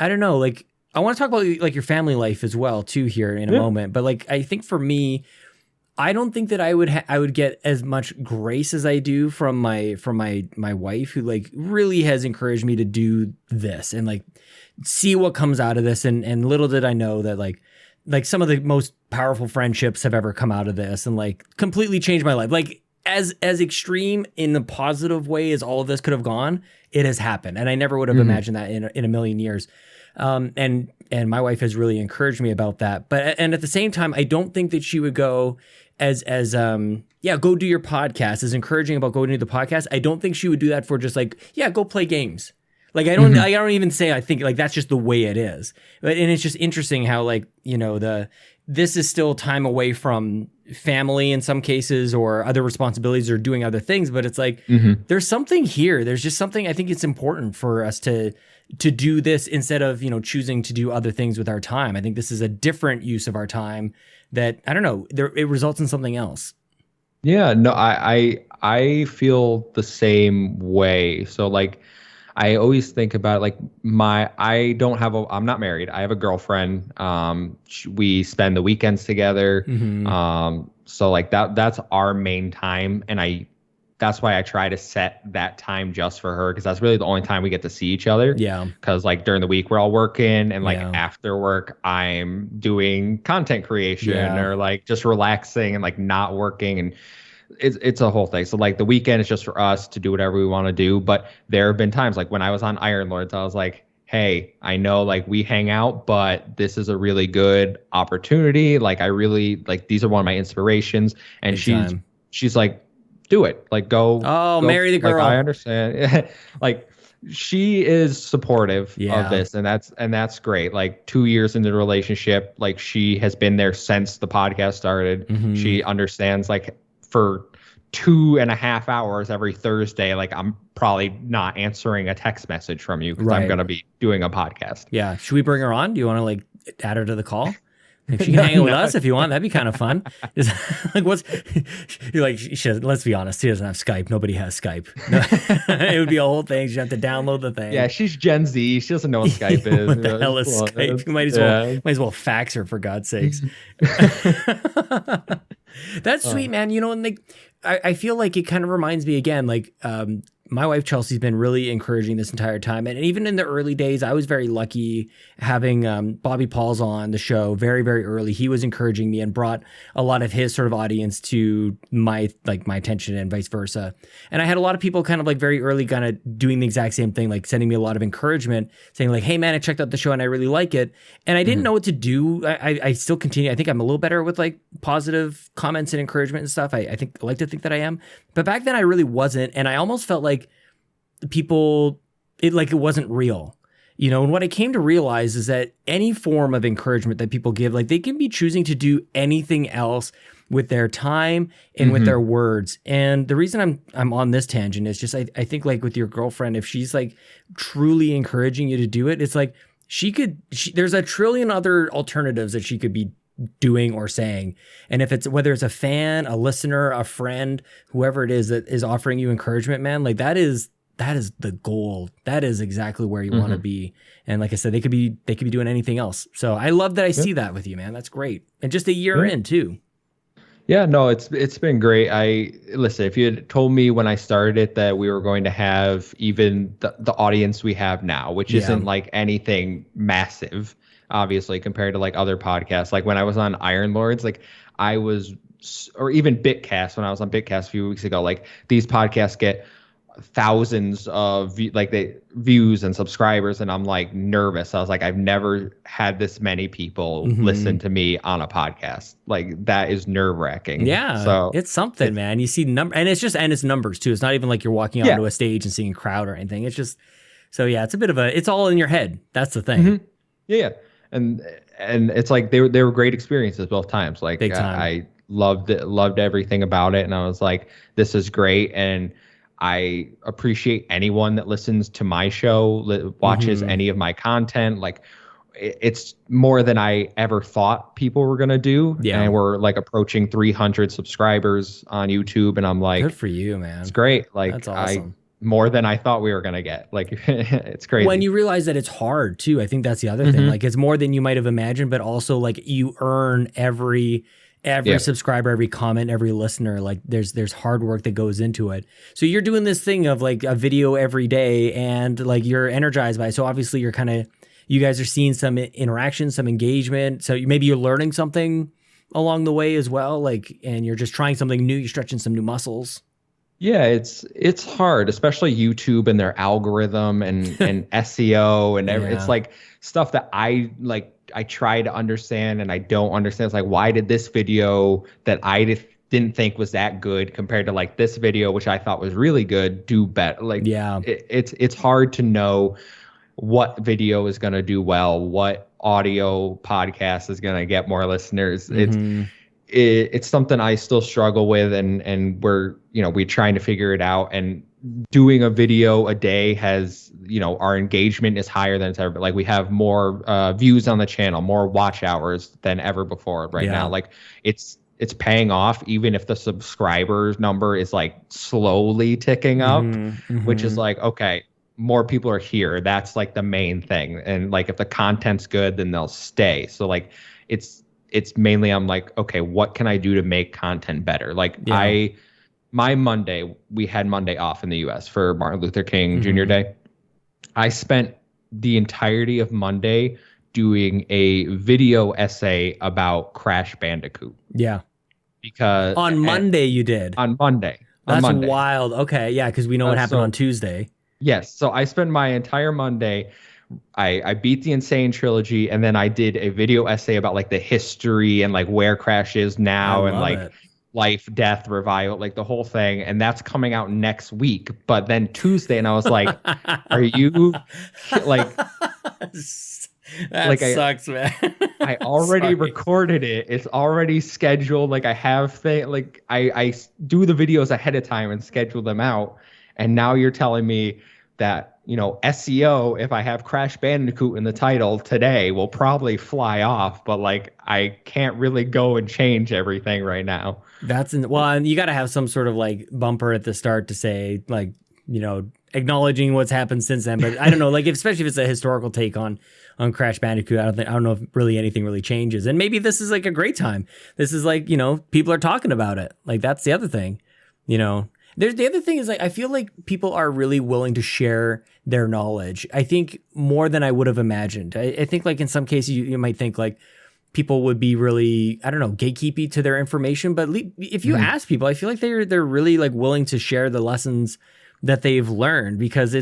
I don't know, like I want to talk about like your family life as well too here in a moment. But like I think for me, I don't think that I would get as much grace as I do from my wife, who like really has encouraged me to do this and like see what comes out of this. And little did I know that like some of the most powerful friendships have ever come out of this and like completely changed my life. Like as extreme in a positive way as all of this could have gone, it has happened. And I never would have imagined that in a million years. And my wife has really encouraged me about that. But at the same time, I don't think that she would go as go do your podcast, as encouraging about going to the podcast. I don't think she would do that for just like, go play games. Like I don't even say, I think like that's just the way it is. And it's just interesting how like, you know, this is still time away from family in some cases or other responsibilities or doing other things. But it's like, there's something here. There's just something, I think it's important for us to do this instead of, you know, choosing to do other things with our time. I think this is a different use of our time that, I don't know, it results in something else. Yeah, no, I feel the same way. So like, I always think about like I'm not married. I have a girlfriend. We spend the weekends together. So like that's our main time. And that's why I try to set that time just for her, because that's really the only time we get to see each other. Yeah. Because like during the week we're all working, and like after work I'm doing content creation or like just relaxing and like not working, and it's a whole thing. So like the weekend is just for us to do whatever we want to do. But there have been times like when I was on Iron Lords, I was like, hey, I know like we hang out, but this is a really good opportunity. Like I really like, these are one of my inspirations. And she's like, do it. Like go marry the girl. Like, I understand. Like she is supportive of this, and that's great. Like 2 years into the relationship, like she has been there since the podcast started. She understands like for 2.5 hours every Thursday, like I'm probably not answering a text message from you because I'm going to be doing a podcast. Yeah. Should we bring her on? Do you want to like add her to the call? If she can hang out with us if you want, that'd be kind of fun. Just, like you're like, let's be honest, she doesn't have Skype. Nobody has Skype. It would be a whole thing. She'd have to download the thing. Yeah, she's Gen Z. She doesn't know what Skype is. What the hell is Skype? You might as well fax her, for God's sakes. That's sweet, man. You know, and like I feel like it kind of reminds me again, like my wife Chelsea's been really encouraging this entire time, and even in the early days, I was very lucky having Bobby Pauls on the show very, very early. He was encouraging me and brought a lot of his sort of audience to my attention and vice versa. And I had a lot of people kind of like very early kind of doing the exact same thing, like sending me a lot of encouragement, saying like, "Hey man, I checked out the show and I really like it." And I didn't know what to do. I still continue. I think I'm a little better with like positive comments and encouragement and stuff. I like to think that I am, but back then I really wasn't, and I almost felt like people, it wasn't real, you know. And what I came to realize is that any form of encouragement that people give, like they can be choosing to do anything else with their time and with their words. And the reason I'm on this tangent is just I think like with your girlfriend, if she's like truly encouraging you to do it, it's like there's a trillion other alternatives that she could be doing or saying. And if it's whether it's a fan, a listener, a friend, whoever it is that is offering you encouragement, man, like that is the goal. That is exactly where you want to be. And like I said, they could be doing anything else. So I love that I see that with you, man. That's great. And just a year in too. Yeah, no, it's been great. Listen, if you had told me when I started it that we were going to have even the audience we have now, which isn't like anything massive, obviously, compared to like other podcasts. Like when I was on Iron Lords, like I was, or even Bitcast, when I was on Bitcast a few weeks ago, like these podcasts get thousands of views and subscribers, and I'm like nervous. I was like, I've never had this many people listen to me on a podcast. Like that is nerve-wracking. Yeah, so it's something, man. You see it's numbers too. It's not even like you're walking onto a stage and seeing a crowd or anything. It's just, so yeah, it's a bit of it's all in your head. That's the thing. Yeah. And it's like they were great experiences both times. Like I loved everything about it, and I was like, this is great. And I appreciate anyone that listens to my show, watches any of my content. Like, it's more than I ever thought people were going to do. Yeah. And we're like approaching 300 subscribers on YouTube. And I'm like, good for you, man. It's great. Like, that's awesome. More than I thought we were going to get. Like, it's crazy. When you realize that it's hard too, I think that's the other thing. Like, it's more than you might have imagined, but also like you earn every subscriber, every comment, every listener. Like there's hard work that goes into it. So you're doing this thing of like a video every day and like you're energized by it. So obviously you guys are seeing some interaction, some engagement. So maybe you're learning something along the way as well. Like, and you're just trying something new. You're stretching some new muscles. Yeah, it's hard, especially YouTube and their algorithm and SEO and it's like stuff that I try to understand and I don't understand. It's like, why did this video that I didn't think was that good compared to like this video, which I thought was really good, do better? Like, it's hard to know what video is going to do well, what audio podcast is going to get more listeners. It's something I still struggle with, and we're trying to figure it out. And doing a video a day has, our engagement is higher than it's ever been. Like, we have more views on the channel, more watch hours than ever before right now. Like, it's paying off, even if the subscribers number is like slowly ticking up, which is like, okay, more people are here. That's like the main thing. And like, if the content's good, then they'll stay. So like, it's mainly, I'm like, okay, what can I do to make content better? Like my Monday, we had Monday off in the US for Martin Luther King Jr. Day. I spent the entirety of Monday doing a video essay about Crash Bandicoot. Yeah. Because on Monday you did. On Monday. That's wild. Okay. Yeah. Because we know what happened on Tuesday. Yes. So I spent my entire Monday, I beat the Insane trilogy, and then I did a video essay about like the history and like where Crash is now and like life, death, revival, like the whole thing. And that's coming out next week. But then Tuesday, and I was like, are you like... That sucks, man. I already recorded it. It's already scheduled. Like, I have I do the videos ahead of time and schedule them out. And now you're telling me that, SEO, if I have Crash Bandicoot in the title today, will probably fly off. But like, I can't really go and change everything right now. And you got to have some sort of like bumper at the start to say like, acknowledging what's happened since then. But I don't know, like, especially if it's a historical take on Crash Bandicoot, I don't know if really anything really changes. And maybe this is like a great time. This is like, people are talking about it. Like, that's the other thing, There's the other thing is like, I feel like people are really willing to share their knowledge. I think more than I would have imagined. I think like in some cases you might think like people would be really, I don't know, gatekeepy to their information. But if you ask people, I feel like they're really like willing to share the lessons that they've learned, because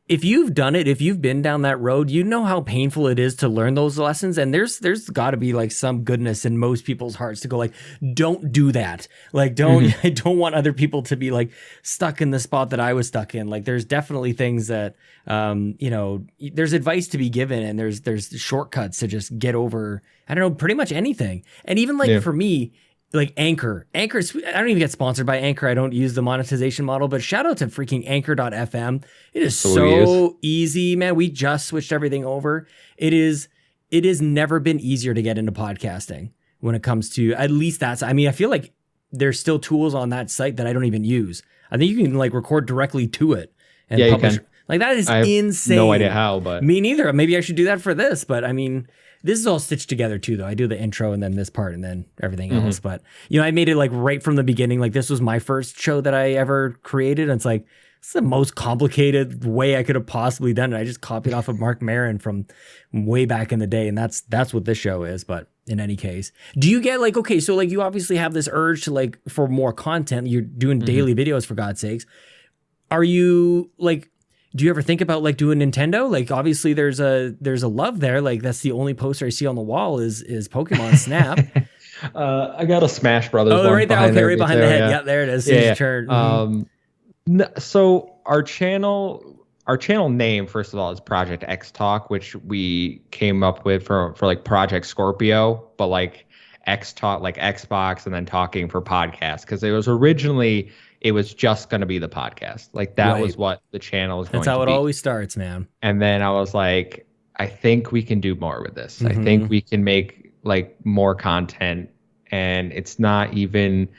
if you've done it, if you've been down that road, you know how painful it is to learn those lessons. And there's got to be like some goodness in most people's hearts to go like, don't do that. Like, I don't want other people to be like stuck in the spot that I was stuck in. Like, there's definitely things that, there's advice to be given, and there's shortcuts to just get over, I don't know, pretty much anything. And even like for me, like Anchor, I don't even get sponsored by Anchor. I don't use the monetization model, but shout out to freaking Anchor.fm. It is so easy, man. We just switched everything over. It has never been easier to get into podcasting when it comes to, at least I feel like there's still tools on that site that I don't even use. I think you can like record directly to it and publish. You can. Like, that is insane. No idea how, but me neither. Maybe I should do that for this, but this is all stitched together too, though. I do the intro and then this part and then everything else. But, I made it like right from the beginning. Like, this was my first show that I ever created. And it's like, it's the most complicated way I could have possibly done it. I just copied off of Mark Maron from way back in the day. And that's what this show is. But in any case, do you get like, okay, so like you obviously have this urge to like, for more content, you're doing daily videos for God's sakes. Are you like, do you ever think about like doing Nintendo? Like, obviously there's a love there. Like, that's the only poster I see on the wall is Pokemon Snap. I got a Smash Brothers. Oh, right there. Okay, right behind the head. Yeah, there it is. So our channel name, first of all, is Project xTalk, which we came up with for like Project Scorpio, but like xTalk, like Xbox, and then talking for podcasts, because it was originally it was just going to be the podcast. Like that was what the channel was going to be. That's how it always starts, man. And then I was like, I think we can do more with this. I think we can make like more content. And it's not even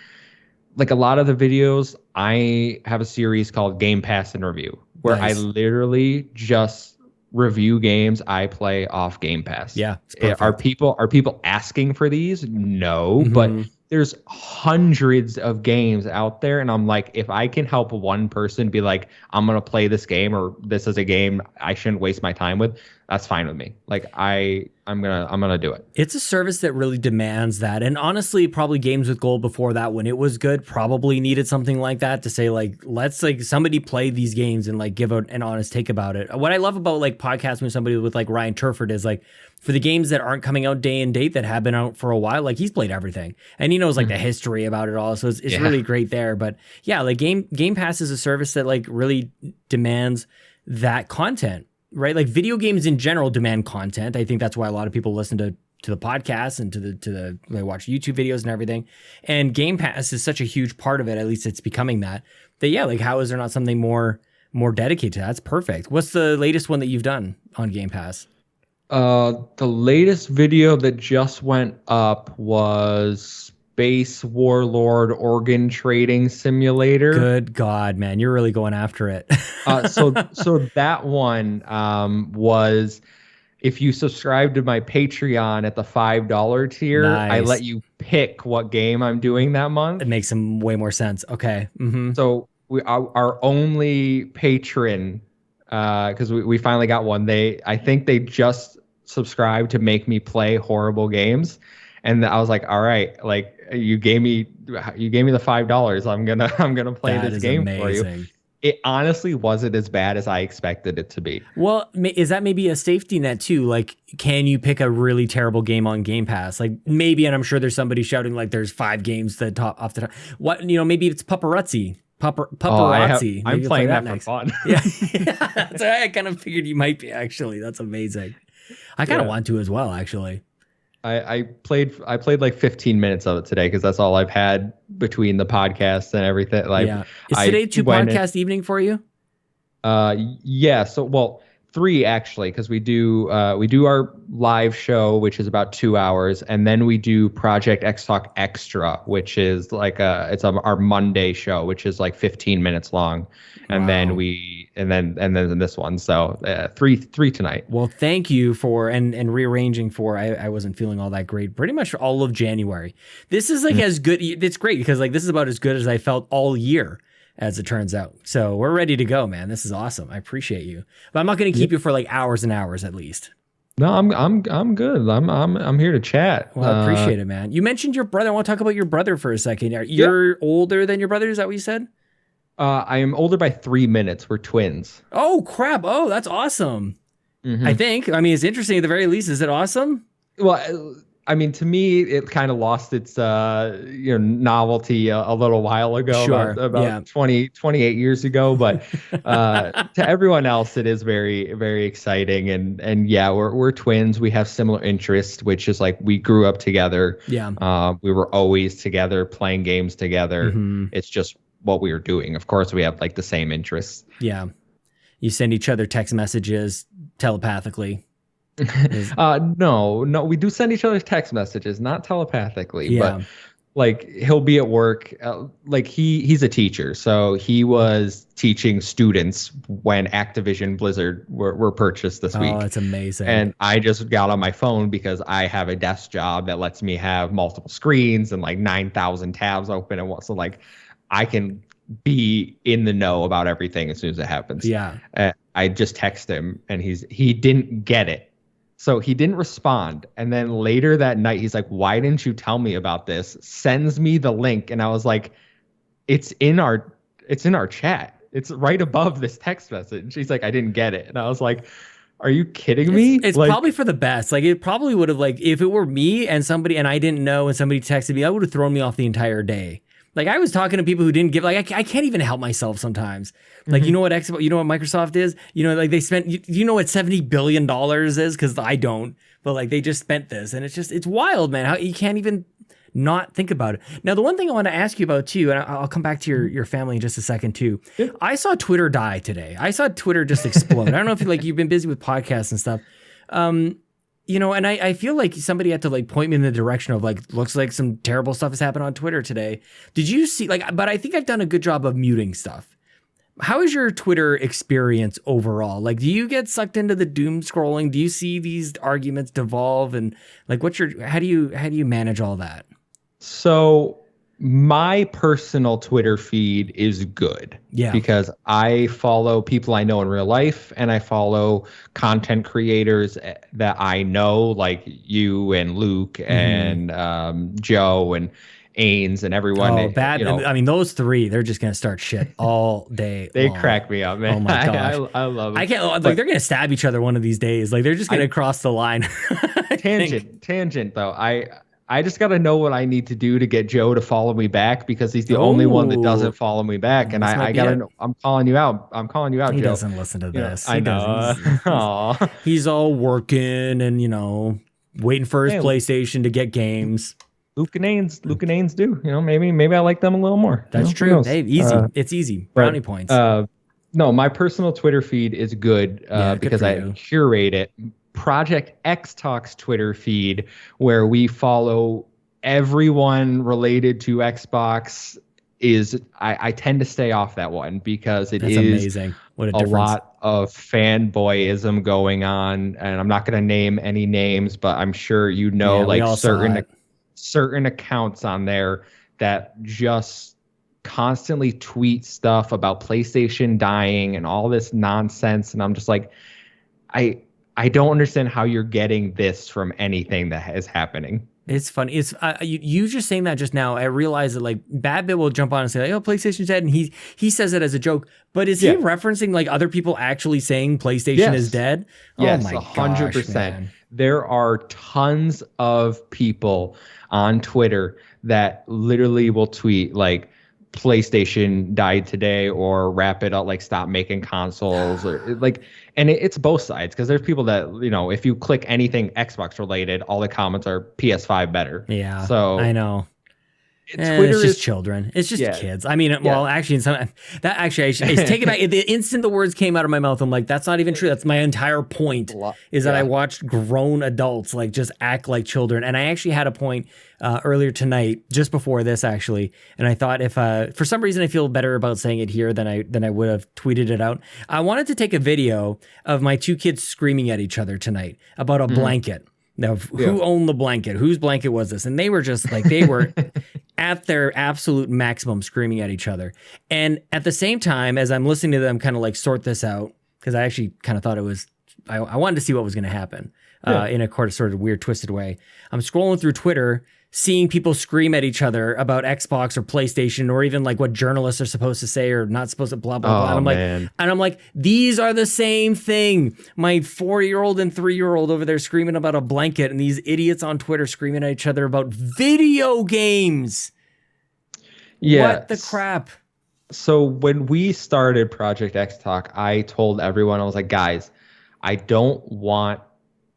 like a lot of the videos. I have a series called Game Pass and Review where I literally just review games I play off Game Pass. Yeah. Are people asking for these? No, but there's hundreds of games out there, and I'm like, if I can help one person be like, I'm gonna play this game, or this is a game I shouldn't waste my time with, that's fine with me. Like I'm gonna do it. It's a service that really demands that. And honestly, probably Games with Gold before that, when it was good, probably needed something like that to say like, let's like somebody play these games and like give an honest take about it. What I love about like podcasting with somebody with like Ryan Turford is like, for the games that aren't coming out day and date that have been out for a while, like he's played everything and he knows like the history about it all. So it's really great there. But yeah, like Game Pass is a service that like really demands that content. Right, like video games in general demand content. I think that's why a lot of people listen to the podcast and to the they watch YouTube videos and everything. And Game Pass is such a huge part of it. At least it's becoming that. That yeah, like how is there not something more dedicated to that? That's perfect. What's the latest one that you've done on Game Pass? The latest video that just went up was Space Warlord Organ Trading Simulator. Good God, man, you're really going after it. So that one was, if you subscribe to my Patreon at the $5 tier, nice. I let you pick what game I'm doing that month. It makes some way more sense. Okay. So our only patron, because we finally got one. I think they just subscribed to make me play horrible games. And I was like, all right, like you gave me the $5. I'm gonna play this game for you. It honestly wasn't as bad as I expected it to be. Well, is that maybe a safety net too? Like, can you pick a really terrible game on Game Pass? Like maybe, and I'm sure there's somebody shouting like there's 5 games that top off the top. What, maybe it's Paparazzi. Paparazzi. I'm playing that for fun. Yeah. So I kind of figured you might be actually. That's amazing. I kind of want to as well, actually. I played like 15 minutes of it today because that's all I've had between the podcast and everything. Like, is today 2 podcast evening for you? Yeah. So, well, 3 actually, because we do our live show, which is about 2 hours, and then we do Project xTalk Extra, which is like our Monday show, which is like 15 minutes long, and then this one. So 3 tonight. Well, thank you for and rearranging for. I wasn't feeling all that great pretty much all of January. This is like as good. It's great because like this is about as good as I felt all year, as it turns out. So we're ready to go, man. This is awesome. I appreciate you, but I'm not going to keep you for like hours and hours at least. No, I'm good. I'm here to chat. Well, I appreciate it, man. You mentioned your brother. I want to talk about your brother for a second. You're older than your brother. Is that what you said? I am older by 3 minutes. We're twins. Oh, crap. Oh, that's awesome. I think. I mean, it's interesting at the very least. Is it awesome? Well, I mean, to me, it kind of lost its novelty a little while ago, about 28 years ago. But to everyone else, it is very, very exciting. And yeah, we're twins. We have similar interests, which is like we grew up together. Yeah. We were always together, playing games together. It's just what we were doing. Of course, we have like the same interests. Yeah. You send each other text messages telepathically. No, we do send each other text messages, not telepathically, but like he'll be at work. Like he's a teacher, so he was teaching students when Activision Blizzard were purchased this week. Oh, that's amazing. And I just got on my phone because I have a desk job that lets me have multiple screens and like 9,000 tabs open and so like I can be in the know about everything as soon as it happens. Yeah. I just text him and he didn't get it. So he didn't respond. And then later that night, he's like, why didn't you tell me about this? Sends me the link. And I was like, it's in our chat. It's right above this text message. He's like, I didn't get it. And I was like, are you kidding me? It's like, probably for the best. Like it probably would have like, if it were me and somebody, and I didn't know and somebody texted me, I would have thrown me off the entire day. Like I was talking to people who didn't give, like I can't even help myself sometimes. Like you know what Microsoft is? Like they spent, you know what $70 billion is? Because I don't. But like they just spent this, and it's wild, man. How you can't even not think about it. Now, the one thing I want to ask you about too, and I'll come back to your family in just a second too. Yeah. I saw Twitter die today. I saw Twitter just explode. I don't know if you've been busy with podcasts and stuff. And I feel like somebody had to like point me in the direction of like, looks like some terrible stuff has happened on Twitter today. Did you see but I think I've done a good job of muting stuff. How is your Twitter experience overall? Like, do you get sucked into the doom scrolling? Do you see these arguments devolve? And like, how do you manage all that? So my personal Twitter feed is good. Yeah. Because I follow people I know in real life, and I follow content creators that I know, like you and Luke and Joe and Ains and everyone. Oh, bad. I mean, those three, they're just going to start shit all day They long. crack me up, man. Oh my gosh. I love it. I can't, they're going to stab each other one of these days. Like, they're just going to cross the line. Tangent though. I just got to know what I need to do to get Joe to follow me back, because he's the only one that doesn't follow me back. And I got to know. I'm calling you out. Joe. He doesn't listen to this. I know. He's all working and, waiting for his PlayStation to get games. Luke and Ains do. Maybe I like them a little more. That's true. Hey, easy. It's easy. Brownie points. No, my personal Twitter feed is good because I curate it. Project xTalk's Twitter feed, where we follow everyone related to Xbox, I tend to stay off that one because that's amazing. What a lot of fanboyism going on, and I'm not going to name any names, but I'm sure certain accounts on there that just constantly tweet stuff about PlayStation dying and all this nonsense, and I'm just like, I don't understand how you're getting this from anything that is happening. It's funny. It's you just saying that just now. I realize that like Bad Bit will jump on and say, "Oh, PlayStation's dead," and he says it as a joke. But is he referencing like other people actually saying PlayStation is dead? Yes, oh my 100%. There are tons of people on Twitter that literally will tweet like, PlayStation died today, or wrap it up, like stop making consoles, or like, and it's both sides, because there's people that, if you click anything Xbox related, all the comments are PS5 better. Yeah. So I know. Twitter it's just children. It's just kids. I mean, well, actually, I take it back. The instant the words came out of my mouth, I'm like, that's not even true. That's my entire point. Is that I watched grown adults like just act like children. And I actually had a point earlier tonight, just before this, actually. And I thought, if for some reason I feel better about saying it here than I would have tweeted it out, I wanted to take a video of my two kids screaming at each other tonight about a blanket. Now, who owned the blanket? Whose blanket was this? And they were just like, they were at their absolute maximum screaming at each other. And at the same time, as I'm listening to them kind of like sort this out, because I actually kind of thought it was, I wanted to see what was going to happen in a sort of weird, twisted way. I'm scrolling through Twitter, seeing people scream at each other about Xbox or PlayStation, or even like what journalists are supposed to say or not supposed to, blah, blah, blah. And I'm like, these are the same thing. My 4-year-old and 3-year-old over there screaming about a blanket, and these idiots on Twitter screaming at each other about video games. Yeah. What the crap? So when we started Project xTalk, I told everyone, I was like, guys, I don't want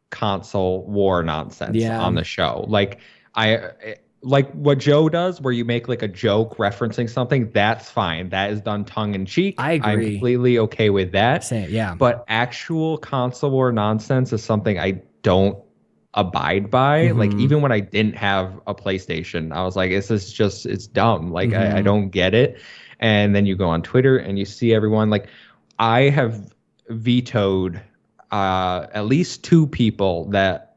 console war nonsense on the show. Like what Joe does, where you make like a joke referencing something, that's fine. That is done tongue in cheek. I agree. I'm completely okay with that. Yeah. But actual console war nonsense is something I don't abide by. Like, even when I didn't have a PlayStation, I was like, it's dumb. Like, I don't get it. And then you go on Twitter and you see everyone, like, I have vetoed at least 2 people that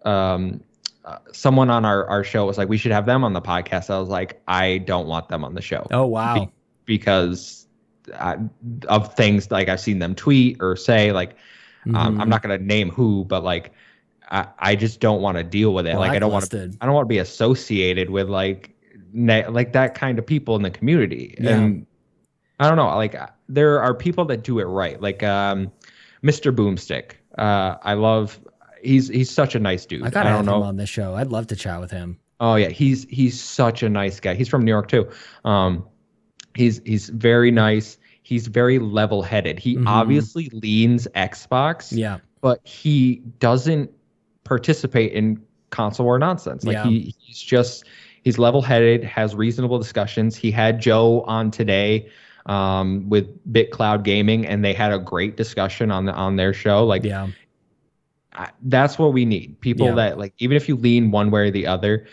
someone on our show was like, we should have them on the podcast. I was like, I don't want them on the show. Oh, wow. Because of things like I've seen them tweet or say, like, I'm not going to name who, but like, I just don't want to deal with it. Like, I don't want to be associated with like that kind of people in the community. Yeah. And I don't know, like, there are people that do it right. Like, Mr. Boomstick. I love, he's such a nice dude. I gotta have him on this show. I'd love to chat with him. Oh yeah. He's such a nice guy. He's from New York too. He's very nice. He's very level-headed. He obviously leans Xbox. Yeah. But he doesn't participate in console war nonsense. Like, he's just, he's level-headed, has reasonable discussions. He had Joe on today with BitCloud Gaming, and they had a great discussion on their show. Like, yeah. That's what we need. People that, like, even if you lean one way or the other,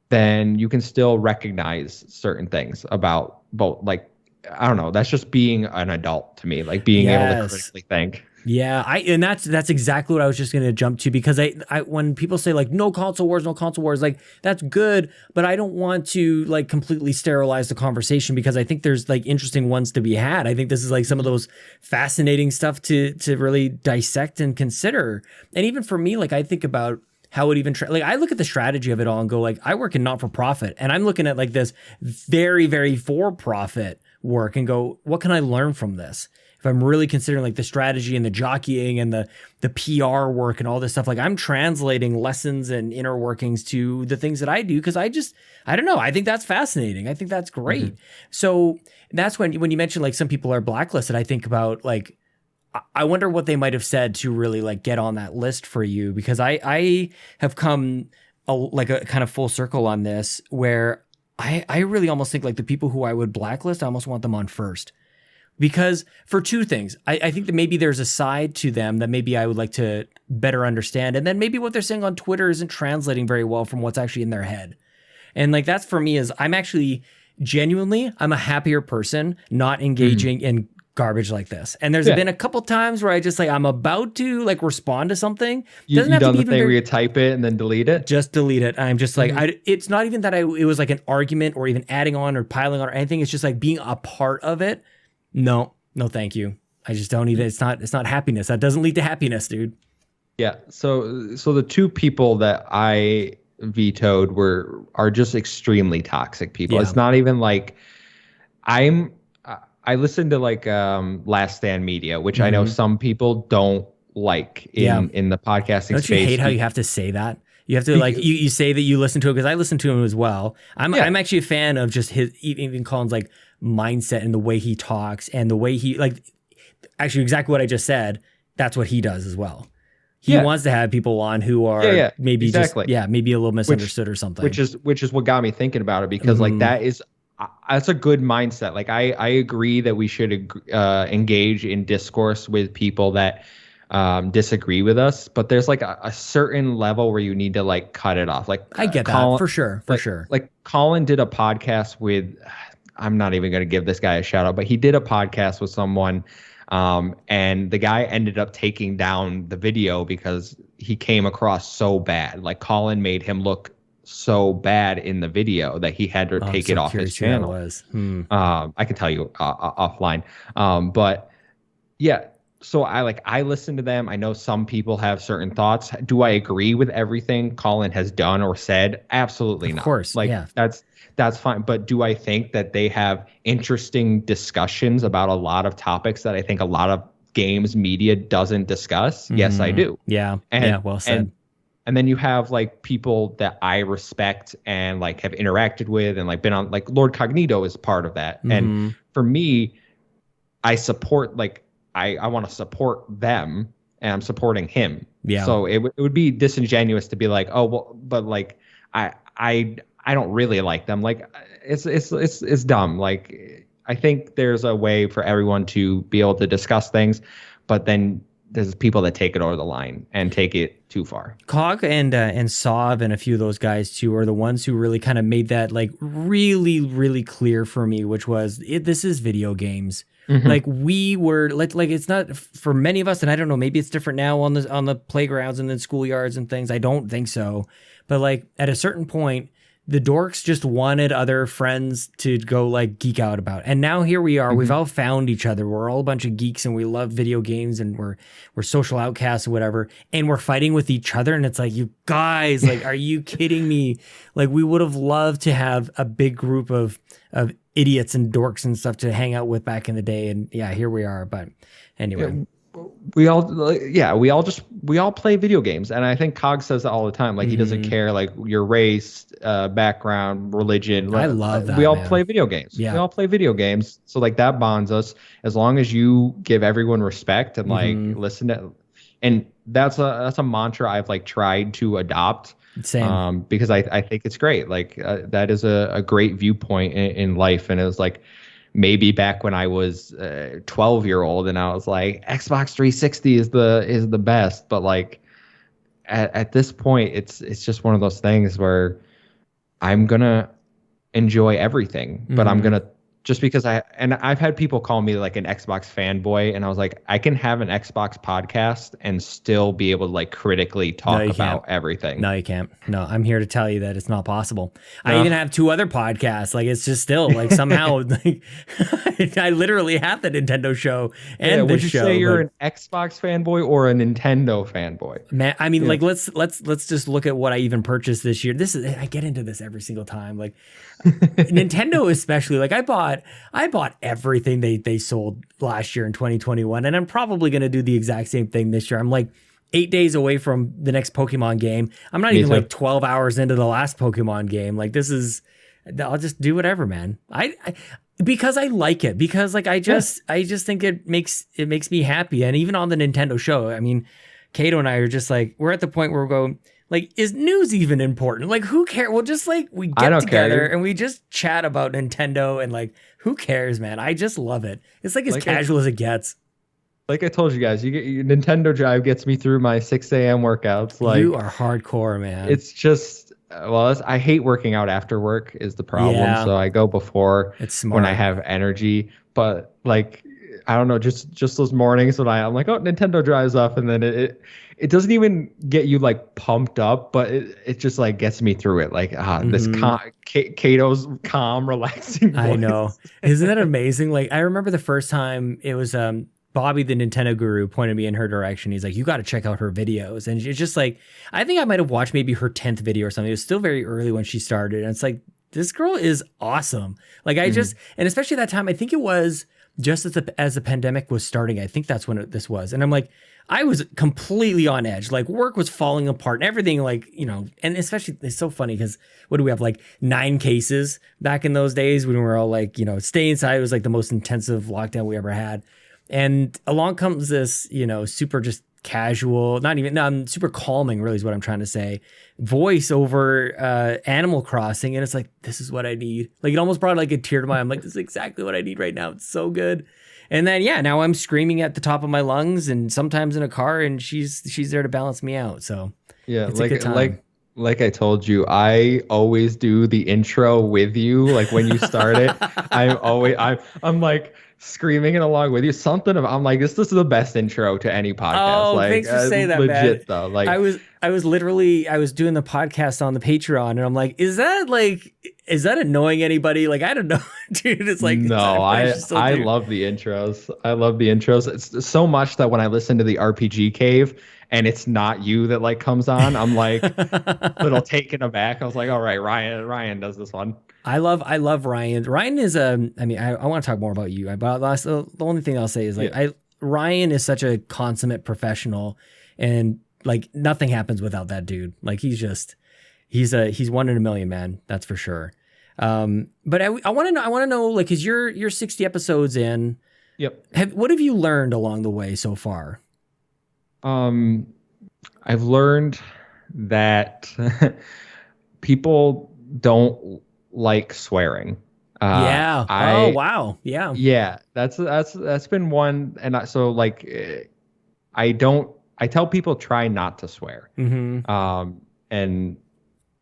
then you can still recognize certain things about both. Like, I don't know. That's just being an adult to me, like being able to critically think. Yeah, and that's exactly what I was just going to jump to, because I when people say like no console wars, like that's good, but I don't want to like completely sterilize the conversation, because I think there's like interesting ones to be had. I think this is like some of those fascinating stuff to really dissect and consider. And even for me, like I think about how it even like I look at the strategy of it all and go like, I work in not-for-profit, and I'm looking at like this very, very for-profit work and go, what can I learn from this? If I'm really considering like the strategy and the jockeying and the PR work and all this stuff, like I'm translating lessons and inner workings to the things that I do, because I don't know. I think that's fascinating. I think that's great. So that's when you mentioned like some people are blacklisted, I think about like, I wonder what they might have said to really like get on that list for you, because I have come like a kind of full circle on this, where I really almost think like the people who I would blacklist, I almost want them on first. Because for two things, I think that maybe there's a side to them that maybe I would like to better understand. And then maybe what they're saying on Twitter isn't translating very well from what's actually in their head. And like, that's for me is I'm actually genuinely, I'm a happier person not engaging in garbage like this. And there's been a couple times where I just like, I'm about to like respond to something. You done the thing where you type it and then delete it? Just delete it. I'm just like, it's not even that it was like an argument or even adding on or piling on or anything. It's just like being a part of it. No, thank you. I just don't even, it's not happiness. That doesn't lead to happiness, dude. Yeah. So the two people that I vetoed are just extremely toxic people. Yeah. It's not even like I listened to like Last Stand Media, which I know some people don't like in the podcasting don't space. Don't you hate how you have to say that? You have to like you say that you listen to it, because I listen to him as well. I'm actually a fan of just his, even Colin's like mindset and the way he talks and the way he like, actually exactly what I just said. That's what he does as well. He wants to have people on who are maybe exactly. just maybe a little misunderstood or something. Which is what got me thinking about it, because like that's a good mindset. Like I agree that we should engage in discourse with people that disagree with us, but there's like a certain level where you need to like cut it off. Like I get that for sure. Like Colin did a podcast with, I'm not even going to give this guy a shout out, but he did a podcast with someone, and the guy ended up taking down the video because he came across so bad. Like Colin made him look so bad in the video that he had to take it off his channel. I can tell you offline. But yeah. So I listen to them. I know some people have certain thoughts. Do I agree with everything Colin has done or said? Absolutely not. Of course. Like that's fine. But do I think that they have interesting discussions about a lot of topics that I think a lot of games media doesn't discuss? Yes, I do. Yeah. Well said. And then you have like people that I respect and like have interacted with and like been on, like Lord Cognito is part of that. And for me, I support like, I want to support them, and I'm supporting him. Yeah. So it would be disingenuous to be like, oh, well, but like I don't really like them. Like it's dumb. Like I think there's a way for everyone to be able to discuss things, but then there's people that take it over the line and take it too far. Cog and Sov and a few of those guys too are the ones who really kind of made that like really, really clear for me, which was this is video games. Like we were like it's not for many of us, and I don't know, maybe it's different now on the playgrounds and the schoolyards and things. I don't think so. But like at a certain point, the dorks just wanted other friends to go like geek out about. And now here we are. We've all found each other. We're all a bunch of geeks and we love video games and we're social outcasts or whatever. And we're fighting with each other. And it's like, you guys, like, are you kidding me? Like we would have loved to have a big group of idiots and dorks and stuff to hang out with back in the day. And yeah, here we are. But anyway. Yeah. We all play video games, and I think Cog says that all the time. Like he doesn't care like your race, background, religion. I love that. We all play video games. Yeah. We all play video games, so like that bonds us. As long as you give everyone respect and like listen to, and that's a mantra I've like tried to adopt. Same. Because I think it's great. Like that is a great viewpoint in life. And it was like, maybe back when I was 12-year-old and I was like, Xbox 360 is the best. But like at this point, it's just one of those things where I'm gonna enjoy everything, but I'm gonna, just because I've had people call me like an Xbox fanboy, and I was like, I can have an Xbox podcast and still be able to like critically talk about everything. No, you can't. No, I'm here to tell you that it's not possible. No. I even have 2 other podcasts. Like, it's just still like somehow like I literally have the Nintendo show and would you say you're an Xbox fanboy or a Nintendo fanboy? Man, I mean, like let's just look at what I even purchased this year. I get into this every single time. Like Nintendo especially, like I bought everything they sold last year in 2021, and I'm probably going to do the exact same thing this year. I'm like 8 days away from the next Pokemon game. I'm not even like 12 hours into the last Pokemon game. Like I'll just do whatever, man. I because I like it, because like I just think it makes me happy. And even on the Nintendo show, I mean, Kato and I are just like, we're at the point where we're going, like, is news even important? Like, who cares? Well, just like we get together and we just chat about Nintendo, and like, who cares, man? I just love it. It's like as casual as it gets. Like I told you guys, your Nintendo Drive gets me through my 6 a.m. workouts. Like, you are hardcore, man. It's just, I hate working out after work is the problem. Yeah. So I go before, it's smart, when I have energy. But like, I don't know, just those mornings when I'm like, oh, Nintendo Drive's up, and then it doesn't even get you like pumped up, but it just like gets me through it. Like this Kato's calm, relaxing voice. I know. Isn't that amazing? Like, I remember the first time it was Bobby, the Nintendo guru, pointed me in her direction. He's like, you got to check out her videos. And it's just like, I think I might have watched maybe her 10th video or something. It was still very early when she started. And it's like, this girl is awesome. Like I just, and especially that time, I think it was just as the pandemic was starting. I think that's when this was. And I'm like, I was completely on edge. Like work was falling apart and everything, like, you know, and especially it's so funny because what do we have, like 9 cases back in those days when we were all like, you know, stay inside. It was like the most intensive lockdown we ever had. And along comes this, you know, super just casual, super calming, really is what I'm trying to say, voice over Animal Crossing. And it's like, this is what I need. Like it almost brought like a tear to my eye. I'm like, this is exactly what I need right now. It's so good. And then, yeah, now I'm screaming at the top of my lungs and sometimes in a car, and she's there to balance me out. So yeah, it's a good time. Like I told you, I always do the intro with you. Like when you start it, I'm like screaming it along with you. I'm like, this is the best intro to any podcast. Oh, like, thanks for saying that, legit man. Though. Like I was doing the podcast on the Patreon, and I'm like, is that annoying anybody? Like, I don't know, dude. It's like, no, I love the intros. I love the intros. It's so much that when I listen to the RPG Cave and it's not you that like comes on, I'm like a little taken aback. I was like, all right, Ryan does this one. I love Ryan. Ryan is I mean, I want to talk more about you. The only thing I'll say is like, Ryan is such a consummate professional, and like nothing happens without that dude. Like he's one in a million, man. That's for sure. But I want to know, like, cause you're 60 episodes in. Yep. What have you learned along the way so far? I've learned that people don't like swearing. Yeah. Oh, wow. Yeah. Yeah. That's been one. And I tell people try not to swear. Mm-hmm. And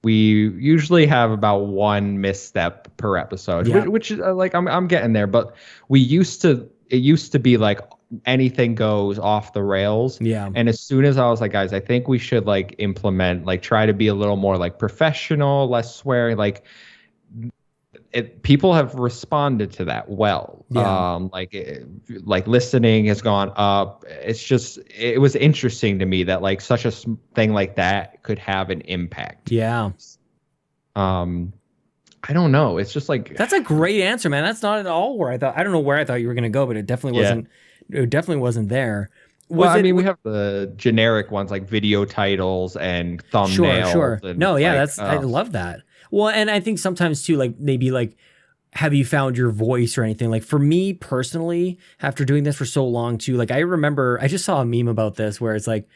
we usually have about 1 misstep per episode, which like I'm getting there, but it used to be like anything goes off the rails. Yeah. And as soon as I was like, guys, I think we should like implement, like try to be a little more like professional, less swearing, like people have responded to that well. Yeah. Like listening has gone up. It was interesting to me that like such a thing like that could have an impact. Yeah. I don't know. It's just like, that's a great answer, man. That's not at all where I don't know where I thought you were going to go, but it definitely wasn't. It definitely wasn't there. We have the generic ones like video titles and thumbnails. Sure. And no, yeah, I love that. Well, and I think sometimes too, like maybe like, have you found your voice or anything? Like for me personally, after doing this for so long too, like I remember I just saw a meme about this where it's like,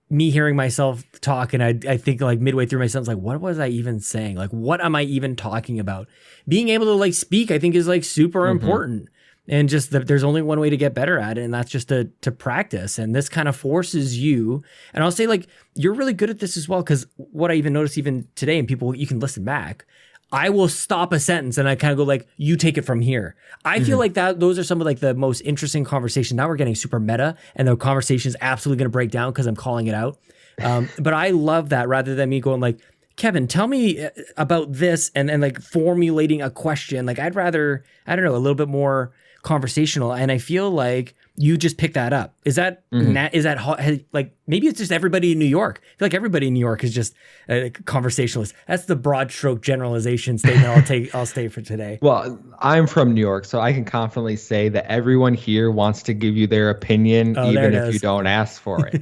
me hearing myself talk, and I think like midway through my sentence, like, what was I even saying? Like, what am I even talking about? Being able to like speak, I think is like super important. And just that there's only one way to get better at it, and that's just to practice. And this kind of forces you. And I'll say like, you're really good at this as well. Cause what I even noticed even today, and people, you can listen back, I will stop a sentence and I kind of go like, you take it from here. I feel like those are some of like the most interesting conversations. Now we're getting super meta, and the conversation is absolutely going to break down because I'm calling it out. But I love that, rather than me going like, Kevin, tell me about this, and then like formulating a question. Like I'd rather, I don't know, a little bit more conversational. And I feel like you just pick that up. Is that like, maybe it's just everybody in New York. I feel like everybody in New York is just a conversationalist. That's the broad stroke generalization statement I'll stay for today. Well, I'm from New York, so I can confidently say that everyone here wants to give you their opinion, even if you don't ask for it.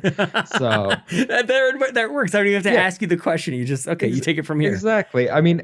So that works. I don't even have to ask you the question. You just, you take it from here. Exactly. I mean,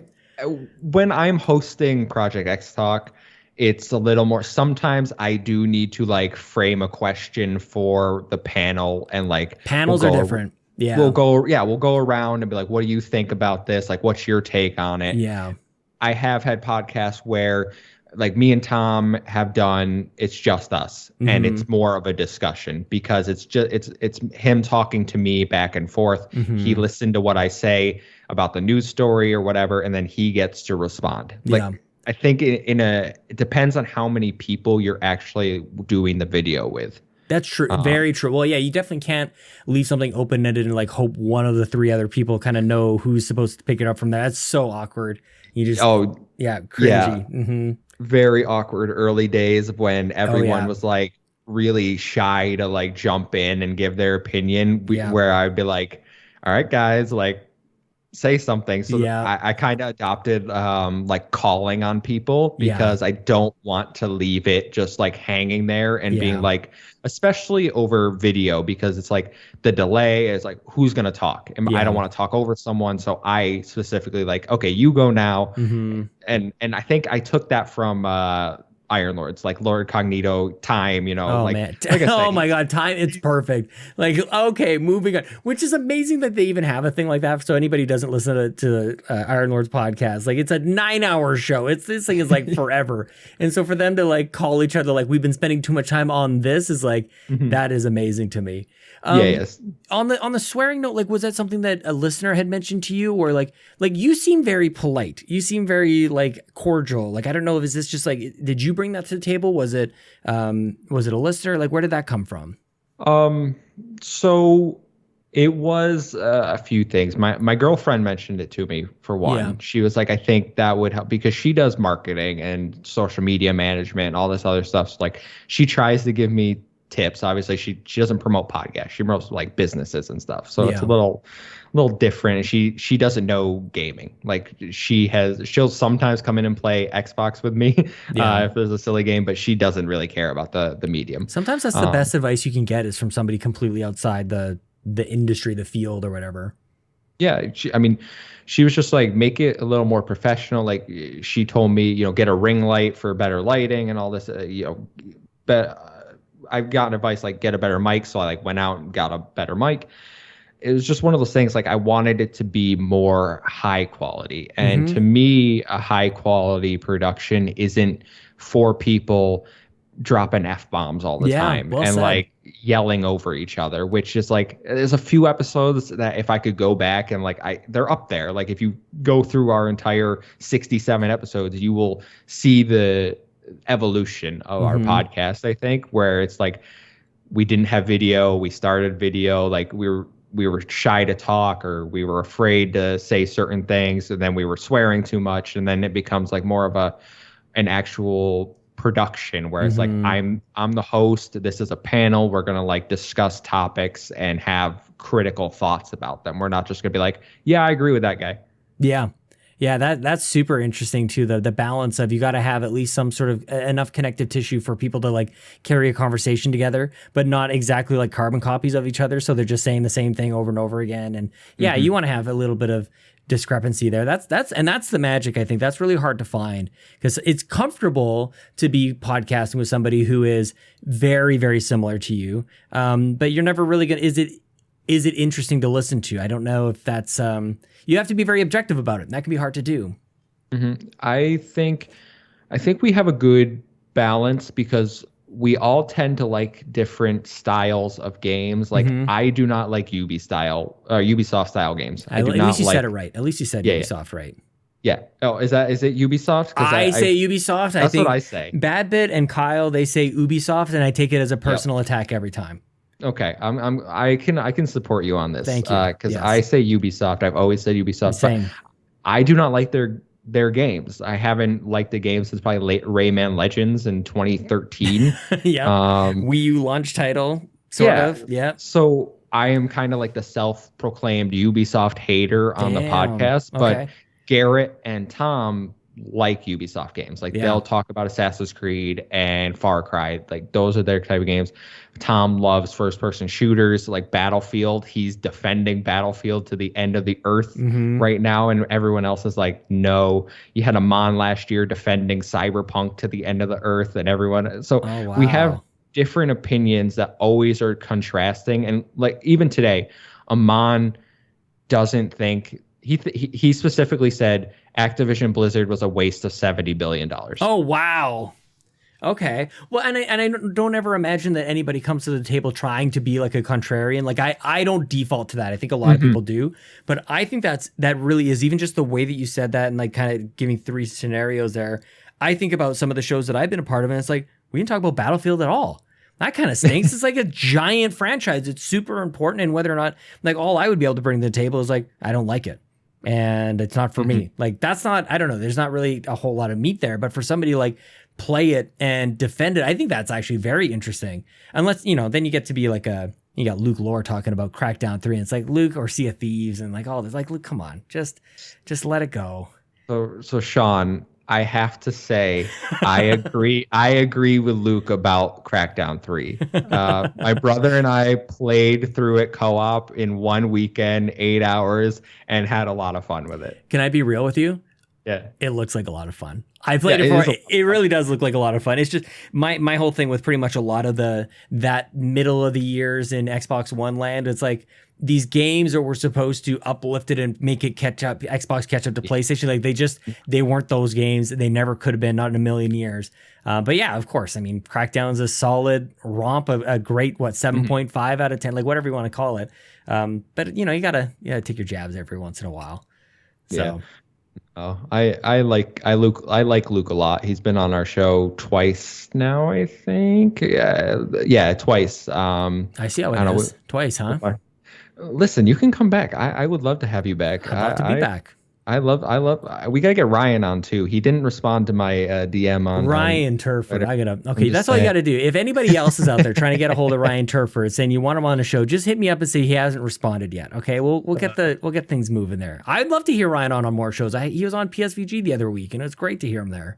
when I'm hosting Project xTalk, it's a little more, sometimes I do need to like frame a question for the panel, and like panels are different. Yeah. We'll go around and be like, what do you think about this? Like, what's your take on it? Yeah. I have had podcasts where like me and Tom have done, it's just us, and it's more of a discussion, because it's him talking to me back and forth. He listened to what I say about the news story or whatever, and then he gets to respond. Like, I think it depends on how many people you're actually doing the video with. That's true. Very true. Well, yeah, you definitely can't leave something open-ended and like hope one of the three other people kind of know who's supposed to pick it up from there. That's so awkward. You just, cringy. Yeah. Very awkward early days when everyone was like really shy to like jump in and give their opinion, where I'd be like, all right, guys, like, say something. So I kind of adopted like calling on people, because I don't want to leave it just like hanging there and being like, especially over video, because it's like the delay is like, who's going to talk? And I don't want to talk over someone. So I specifically like, okay, you go now. And I think I took that from Iron Lords, like Lord Cognito time, man. Like oh my God, time, it's perfect. Like, okay, moving on, which is amazing that they even have a thing like that. So anybody who doesn't listen to Iron Lords podcast, like it's a 9-hour show. This thing is like forever. And so for them to like call each other, like, we've been spending too much time on this, is like, that is amazing to me. Yes. On the swearing note, like, was that something that a listener had mentioned to you, or like you seem very polite, you seem very like cordial. Like, I don't know, is this just like, did you bring that to the table? Was it a listener? Like, where did that come from? So it was a few things. My girlfriend mentioned it to me, for one. Yeah. She was like, I think that would help, because she does marketing and social media management and all this other stuff. So like, she tries to give me tips. Obviously she doesn't promote podcasts, she promotes like businesses and stuff, so it's a little different. She doesn't know gaming. Like, she'll sometimes come in and play Xbox with me if there's a silly game, but she doesn't really care about the medium. Sometimes that's the best advice you can get, is from somebody completely outside the industry, the field, or whatever. She was just like, make it a little more professional. Like, she told me, get a ring light for better lighting and all this, but I've gotten advice like, get a better mic. So I like went out and got a better mic. It was just one of those things, like, I wanted it to be more high quality. And to me, a high quality production isn't 4 people dropping F-bombs all the time and like yelling over each other, which is like, there's a few episodes that if I could go back and like, they're up there. Like, if you go through our entire 67 episodes, you will see the evolution of our podcast, I think, where it's like, we didn't have video, we started video, like we were shy to talk, or we were afraid to say certain things, and then we were swearing too much, and then it becomes like more of an actual production where it's like, I'm the host, this is a panel, we're gonna like discuss topics and have critical thoughts about them. We're not just gonna be like, yeah, I agree with that guy. Yeah, that's super interesting too. The balance of, you got to have at least some sort of enough connective tissue for people to like carry a conversation together, but not exactly like carbon copies of each other. So they're just saying the same thing over and over again. And you want to have a little bit of discrepancy there. That's the magic. I think that's really hard to find, because it's comfortable to be podcasting with somebody who is very, very similar to you. But you're never really gonna, is it interesting to listen to? I don't know if that's you have to be very objective about it, and that can be hard to do. Mm-hmm. I think we have a good balance because we all tend to like different styles of games. Like I do not like Ubisoft style games. At least you said it right. At least you said Ubisoft right. Yeah. Oh, is it Ubisoft? I say Ubisoft. That's what I say. Badbit and Kyle, they say Ubisoft, and I take it as a personal attack every time. Okay, I can support you on this. Thank you. Because I say Ubisoft. I've always said Ubisoft. Same. But I do not like their games. I haven't liked the game since probably Rayman Legends in 2013. Yeah. Wii U launch title, sort of. Yeah. So I am kind of like the self-proclaimed Ubisoft hater on the podcast, but Garrett and Tom like Ubisoft games. Like they'll talk about Assassin's Creed and Far Cry. Like those are their type of games. Tom loves first-person shooters like Battlefield. He's defending Battlefield to the end of the earth right now, and everyone else is like, no. You had Amon last year defending Cyberpunk to the end of the earth, and everyone. So we have different opinions that always are contrasting. And like even today, Amon doesn't think he specifically said Activision Blizzard was a waste of $70 billion. Oh, wow. Okay. Well, and I don't ever imagine that anybody comes to the table trying to be like a contrarian. Like I don't default to that. I think a lot of people do, but I think that really is, even just the way that you said that and like kind of giving 3 scenarios there. I think about some of the shows that I've been a part of, and it's like, we didn't talk about Battlefield at all. That kind of stinks. It's like a giant franchise. It's super important. And whether or not, like, all I would be able to bring to the table is like, I don't like it. And it's not for me. Like, that's not, I don't know. There's not really a whole lot of meat there. But for somebody like play it and defend it, I think that's actually very interesting. Unless, then you get to be like you got Luke Lore talking about Crackdown 3. And it's like Luke or Sea of Thieves and like all this. Like, Luke, come on. Just let it go. So Sean, I have to say, I agree with Luke about Crackdown 3. My brother and I played through it co-op in one weekend, 8 hours, and had a lot of fun with it. Can I be real with you? Yeah. It looks like a lot of fun. I played it before. It really does look like a lot of fun. It's just my whole thing with pretty much a lot of that middle of the years in Xbox One land. It's like these games that were supposed to uplift it and make it Xbox catch up to PlayStation. Like they weren't those games. They never could have been, not in a million years. But yeah, of course. I mean, Crackdown's a solid romp, a great 7.5 out of 10, like whatever you want to call it. But you gotta take your jabs every once in a while. So. Yeah. Oh, I like Luke a lot. He's been on our show twice now, I think. Yeah, twice. I see how it is. Twice, huh? Listen, you can come back. I would love to have you back. I'd love to be back. I love. We gotta get Ryan on too. He didn't respond to my DM on Ryan Turford. Okay, that's all you got to do. If anybody else is out there trying to get a hold of Ryan Turford, saying you want him on the show, just hit me up and say he hasn't responded yet. Okay, we'll get things moving there. I'd love to hear Ryan on more shows. He was on PSVG the other week, and it was great to hear him there.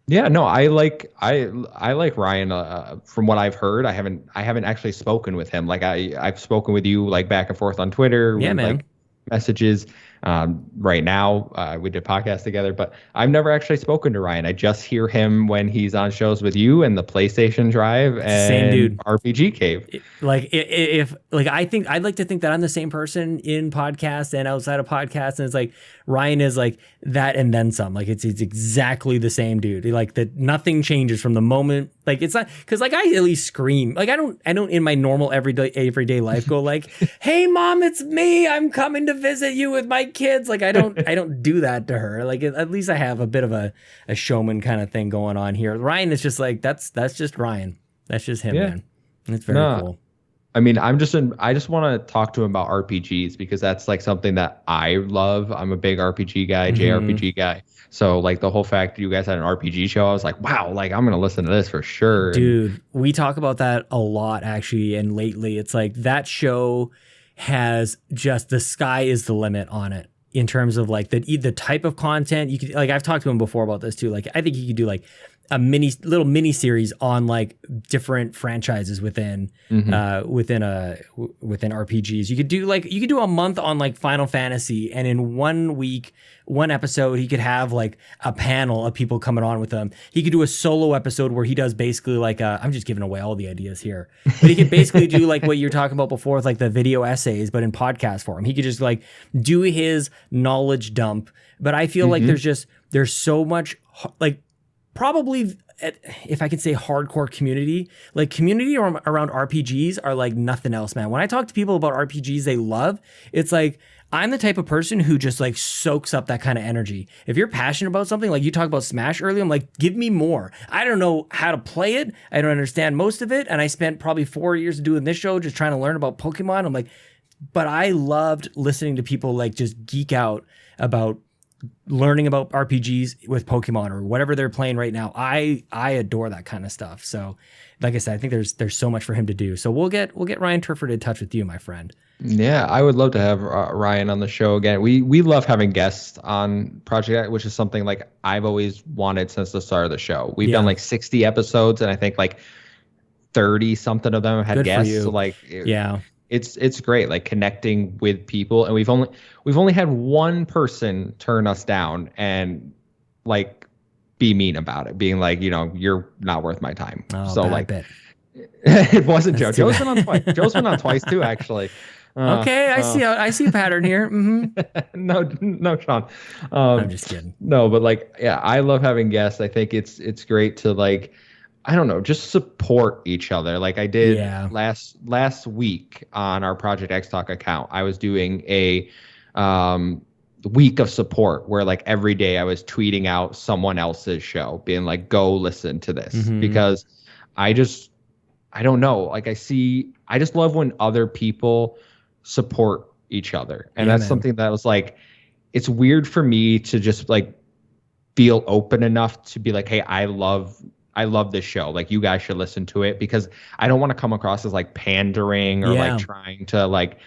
Yeah, no, I like Ryan. From what I've heard, I haven't actually spoken with him. Like I've spoken with you like back and forth on Twitter. Yeah, man. Like messages. Right now, we did a podcast together, but I've never actually spoken to Ryan. I just hear him when he's on shows with you and the PlayStation Drive and same dude. RPG Cave. I think I'd like to think that I'm the same person in podcasts and outside of podcasts, and it's like Ryan is like that and then some. Like it's exactly the same dude. Like that, nothing changes from the moment. Like it's not because like I at least scream. Like I don't in my normal everyday life go like, "Hey mom, it's me. I'm coming to visit you with my kids." Like I don't do that to her. Like at least I have a bit of a showman kind of thing going on here. Ryan is just like that's just Ryan. That's just him, man. And it's very cool. I mean, I just want to talk to him about RPGs because that's like something that I love. I'm a big RPG guy, JRPG guy. So like the whole fact you guys had an RPG show, I was like, wow, like I'm going to listen to this for sure. Dude, we talk about that a lot actually. And lately it's like that show has just the sky is the limit on it in terms of like the type of content you could, like I've talked to him before about this too. Like I think you could do like a little mini series on like different franchises within RPGs. You could do a month on like Final Fantasy, and in 1 week, one episode, he could have like a panel of people coming on with him. He could do a solo episode where he does basically like I'm just giving away all the ideas here, but he could basically do like what you're talking about before with like the video essays, but in podcast form. He could just like do his knowledge dump. But I feel like there's so much like probably, if I could say, hardcore community. Like community around RPGs are like nothing else, man. When I talk to people about RPGs they love, it's like I'm the type of person who just like soaks up that kind of energy. If you're passionate about something, like you talked about Smash earlier, I'm like, give me more. I don't know how to play it. I don't understand most of it. And I spent probably 4 years doing this show just trying to learn about Pokemon. I'm like, but I loved listening to people like just geek out about learning about RPGs with Pokemon or whatever they're playing right now. I adore that kind of stuff. So like I said, I think there's so much for him to do. So we'll get Ryan Turford in touch with you, my friend. Yeah, I would love to have Ryan on the show again. We love having guests on Project X, which is something like I've always wanted since the start of the show. We've done like 60 episodes, and I think like 30 something of them have had Good guests. for you. So like, yeah. It's great, like connecting with people, and we've only had one person turn us down and like be mean about it, being like, you're not worth my time. Oh, so bad like, bit. It wasn't Joe. Joe's been on twice. Joe's been on twice too, actually. Okay, I see a pattern here. Mm-hmm. No, Sean. I'm just kidding. No, but like, yeah, I love having guests. I think it's great to like, I don't know, just support each other. Like I did last week on our Project xTalk account. I was doing a week of support where like every day I was tweeting out someone else's show, being like, go listen to this, because I don't know. Like I just love when other people support each other. And that's something that was like, it's weird for me to just like feel open enough to be like, hey, I love this show. Like you guys should listen to it, because I don't want to come across as like pandering or like trying to like,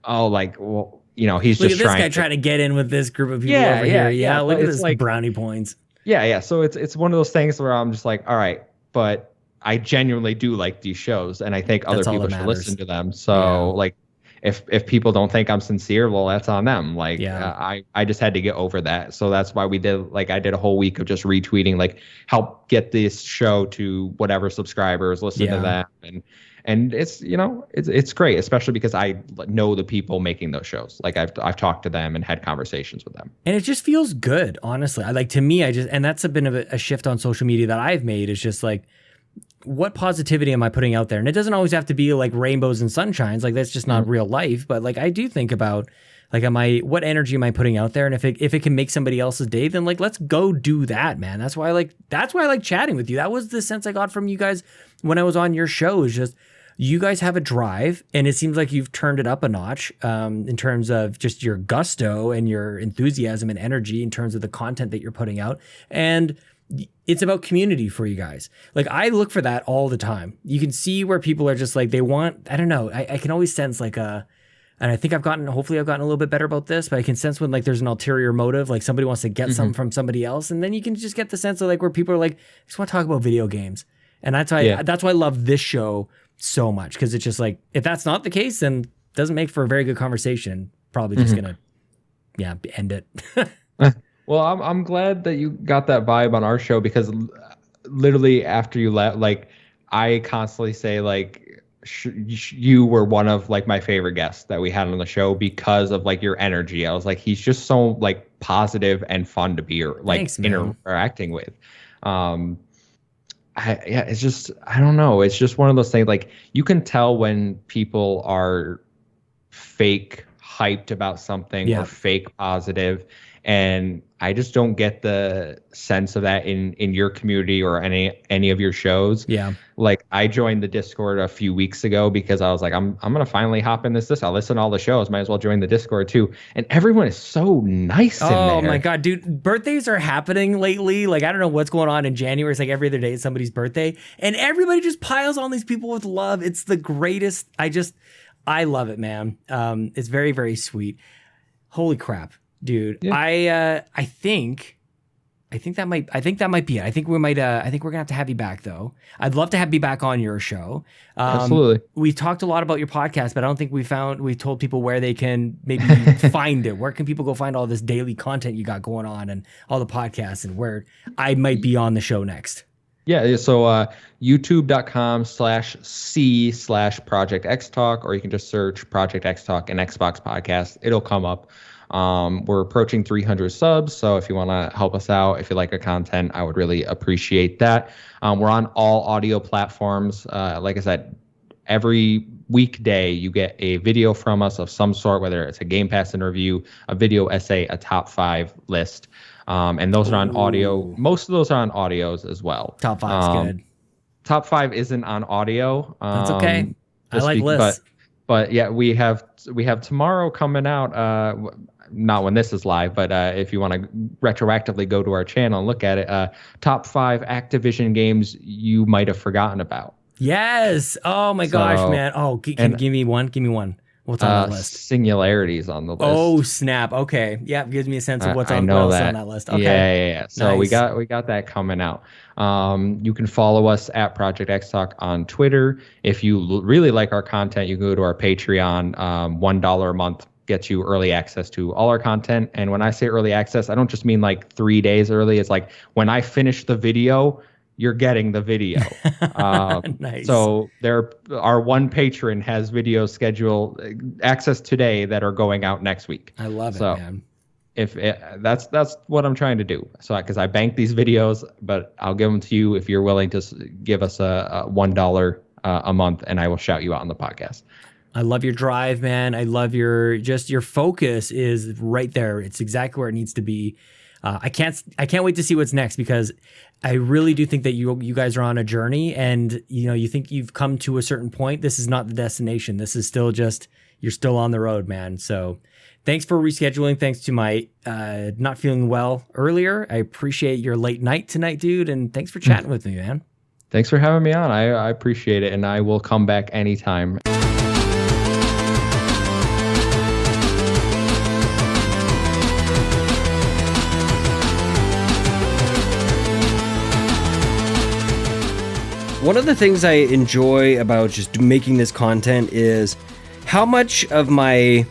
oh, like, well, he's look just at this guy trying to get in with this group of people over here. Yeah. Look at this like brownie points. Yeah. So it's one of those things where I'm just like, all right, but I genuinely do like these shows, and I think other people should listen to them. So like, if people don't think I'm sincere, well, that's on them. Like, I just had to get over that. So that's why I did a whole week of just retweeting, like, help get this show to whatever subscribers, listen to them. And it's, it's great, especially because I know the people making those shows. Like I've talked to them and had conversations with them. And it just feels good, honestly. To me, and that's a bit of a shift on social media that I've made, is just like, what positivity am I putting out there? And it doesn't always have to be like rainbows and sunshines. Like that's just not real life. But like I do think about like, what energy am I putting out there? And if it can make somebody else's day, then like let's go do that, man. That's why I like chatting with you. That was the sense I got from you guys when I was on your show. Is just you guys have a drive, and it seems like you've turned it up a notch in terms of just your gusto and your enthusiasm and energy in terms of the content that you're putting out. And it's about community for you guys. Like I look for that all the time. You can see where people are just like, they want, I don't know. I can always sense like and I think hopefully I've gotten a little bit better about this, but I can sense when like there's an ulterior motive, like somebody wants to get something from somebody else. And then you can just get the sense of like where people are like, I just want to talk about video games. And that's why I love this show so much. Cause it's just like, if that's not the case, then it doesn't make for a very good conversation. Probably just gonna, end it. Well, I'm glad that you got that vibe on our show, because literally after you left, like I constantly say like you were one of like my favorite guests that we had on the show because of like your energy. I was like, he's just so like positive and fun to be like Thanks, interacting with. It's just, I don't know. It's just one of those things, like you can tell when people are fake hyped about something or fake positive. And I just don't get the sense of that in your community or any of your shows. Yeah. Like I joined the Discord a few weeks ago because I was like, I'm gonna finally hop in this. I'll listen to all the shows. Might as well join the Discord too. And everyone is so nice in there. Oh my god, dude! Birthdays are happening lately. Like I don't know what's going on in January. It's like every other day is somebody's birthday, and everybody just piles on these people with love. It's the greatest. I love it, man. It's very, very sweet. Holy crap. Dude, I think I think that might be it. I think we're gonna have you back though. I'd love to have you back on your show. Absolutely. We talked a lot about your podcast, but I don't think we told people where they can maybe find it. Where can people go find all this daily content you got going on and all the podcasts and where I might be on the show next? Yeah, so youtube.com/c/Project xTalk, or you can just search Project xTalk and Xbox Podcast. It'll come up. We're approaching 300 subs, so if you want to help us out, if you like our content, I would really appreciate that. We're on all audio platforms. Like I said, every weekday you get a video from us of some sort, whether it's a Game Pass interview, a video essay, a top 5 list. And those are on audio. Most of those are on audios as well. Top 5's good. Top 5 isn't on audio. That's okay. I like lists. But yeah, we have tomorrow coming out. Not when this is live, but if you want to retroactively go to our channel and look at it, top 5 Activision games you might have forgotten about. Yes. Oh my gosh, man. Oh, give me one. Give me one. What's on that list? Singularity's on the list. Oh snap! Okay, yeah, gives me a sense of what's on that list. Okay, yeah. So nice. we got that coming out. You can follow us at Project xTalk on Twitter. If you really like our content, you can go to our Patreon. $1 a month gets you early access to all our content. And when I say early access, I don't just mean like 3 days early. It's like when I finish the video, you're getting the video. Nice. So our one patron has videos scheduled access today that are going out next week. I love it, man. That's what I'm trying to do. So because I bank these videos, but I'll give them to you if you're willing to give us a $1 a month, and I will shout you out on the podcast. I love your drive, man. I love your focus is right there. It's exactly where it needs to be. I can't wait to see what's next, because I really do think that you guys are on a journey, and you think you've come to a certain point. This is not the destination. This is still just, you're still on the road, man. So thanks for rescheduling. Thanks to my not feeling well earlier. I appreciate your late night tonight, dude, and thanks for chatting with me, man. Thanks for having me on. I appreciate it, and I will come back anytime. One of the things I enjoy about just making this content is how much of my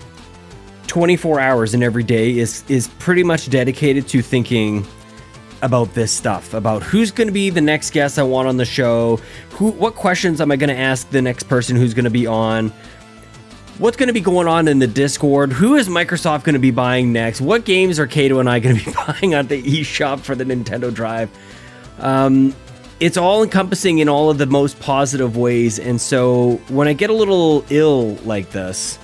24 hours in every day is pretty much dedicated to thinking about this stuff, about who's going to be the next guest I want on the show, what questions am I going to ask the next person who's going to be on, what's going to be going on in the Discord, who is Microsoft going to be buying next, what games are Kato and I going to be buying on the eShop for the Nintendo Drive. It's all encompassing in all of the most positive ways, and so when I get a little ill like this,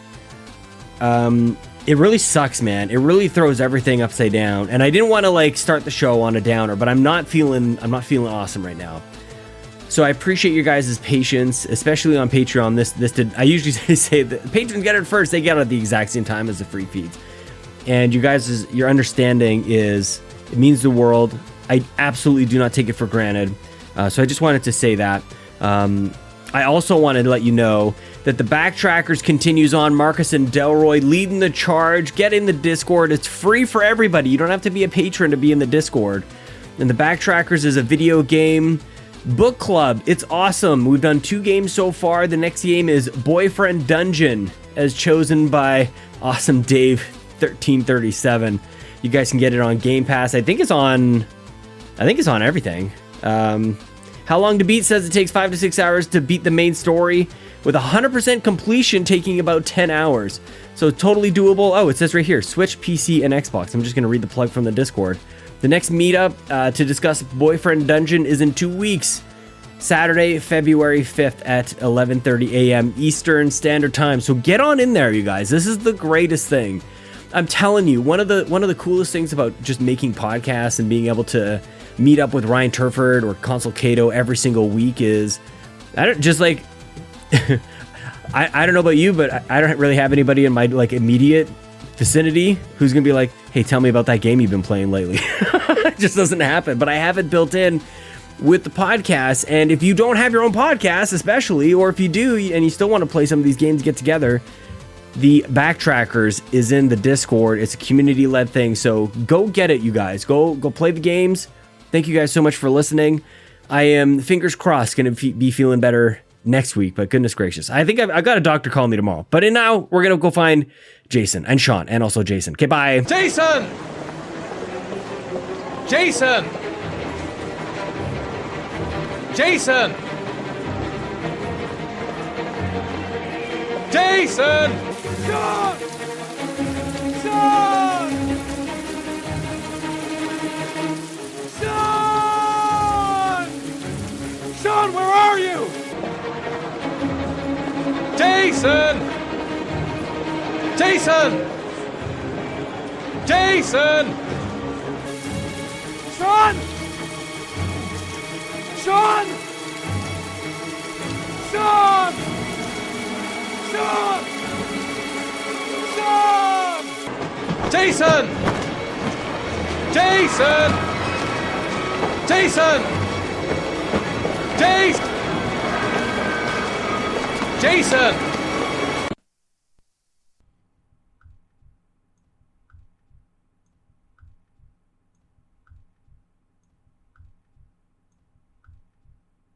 it really sucks, man. It really throws everything upside down, and I didn't want to start the show on a downer, but I'm not feeling awesome right now. So I appreciate your guys' patience, especially on Patreon. I usually say that patrons get it first; they get it at the exact same time as the free feeds, and your understanding it means the world. I absolutely do not take it for granted. So I just wanted to say that. I also wanted to let you know that the BackTrackers continues on. Marcus and Delroy leading the charge. Get in the Discord. It's free for everybody. You don't have to be a patron to be in the Discord. And the BackTrackers is a video game book club. It's awesome. We've done 2 games so far. The next game is Boyfriend Dungeon, as chosen by awesome Dave 1337. You guys can get it on Game Pass. I think it's on everything. How Long to Beat says it takes 5 to 6 hours to beat the main story, with 100% completion taking about 10 hours. So totally doable. Oh, it says right here, Switch, PC, and Xbox. I'm just going to read the plug from the Discord. The next meetup to discuss Boyfriend Dungeon is in 2 weeks. Saturday, February 5th at 11:30 a.m. Eastern Standard Time. So get on in there, you guys. This is the greatest thing. I'm telling you, one of the coolest things about just making podcasts and being able to meet up with Ryan Turford or Consul Cato every single week is, I don't know about you, but I don't really have anybody in my immediate vicinity who's gonna be like, hey, tell me about that game you've been playing lately. It just doesn't happen. But I have it built in with the podcast, and if you don't have your own podcast, especially, or if you do and you still want to play some of these games, get together, the BackTrackers is in the Discord. It's a community-led thing, so go get it, you guys. Go play the games. Thank you guys so much for listening. I am, fingers crossed, going to be feeling better next week, but goodness gracious. I think I've got a doctor calling me tomorrow. But now, we're going to go find Jason and Sean and also Jason. Okay, bye. Jason! Jason! Jason! Jason! Sean! Sean! Sean! Sean, where are you? Jason! Jason! Jason! Sean! Sean! Sean! Sean! Sean! Jason! Jason! Jason! Jason! Jason!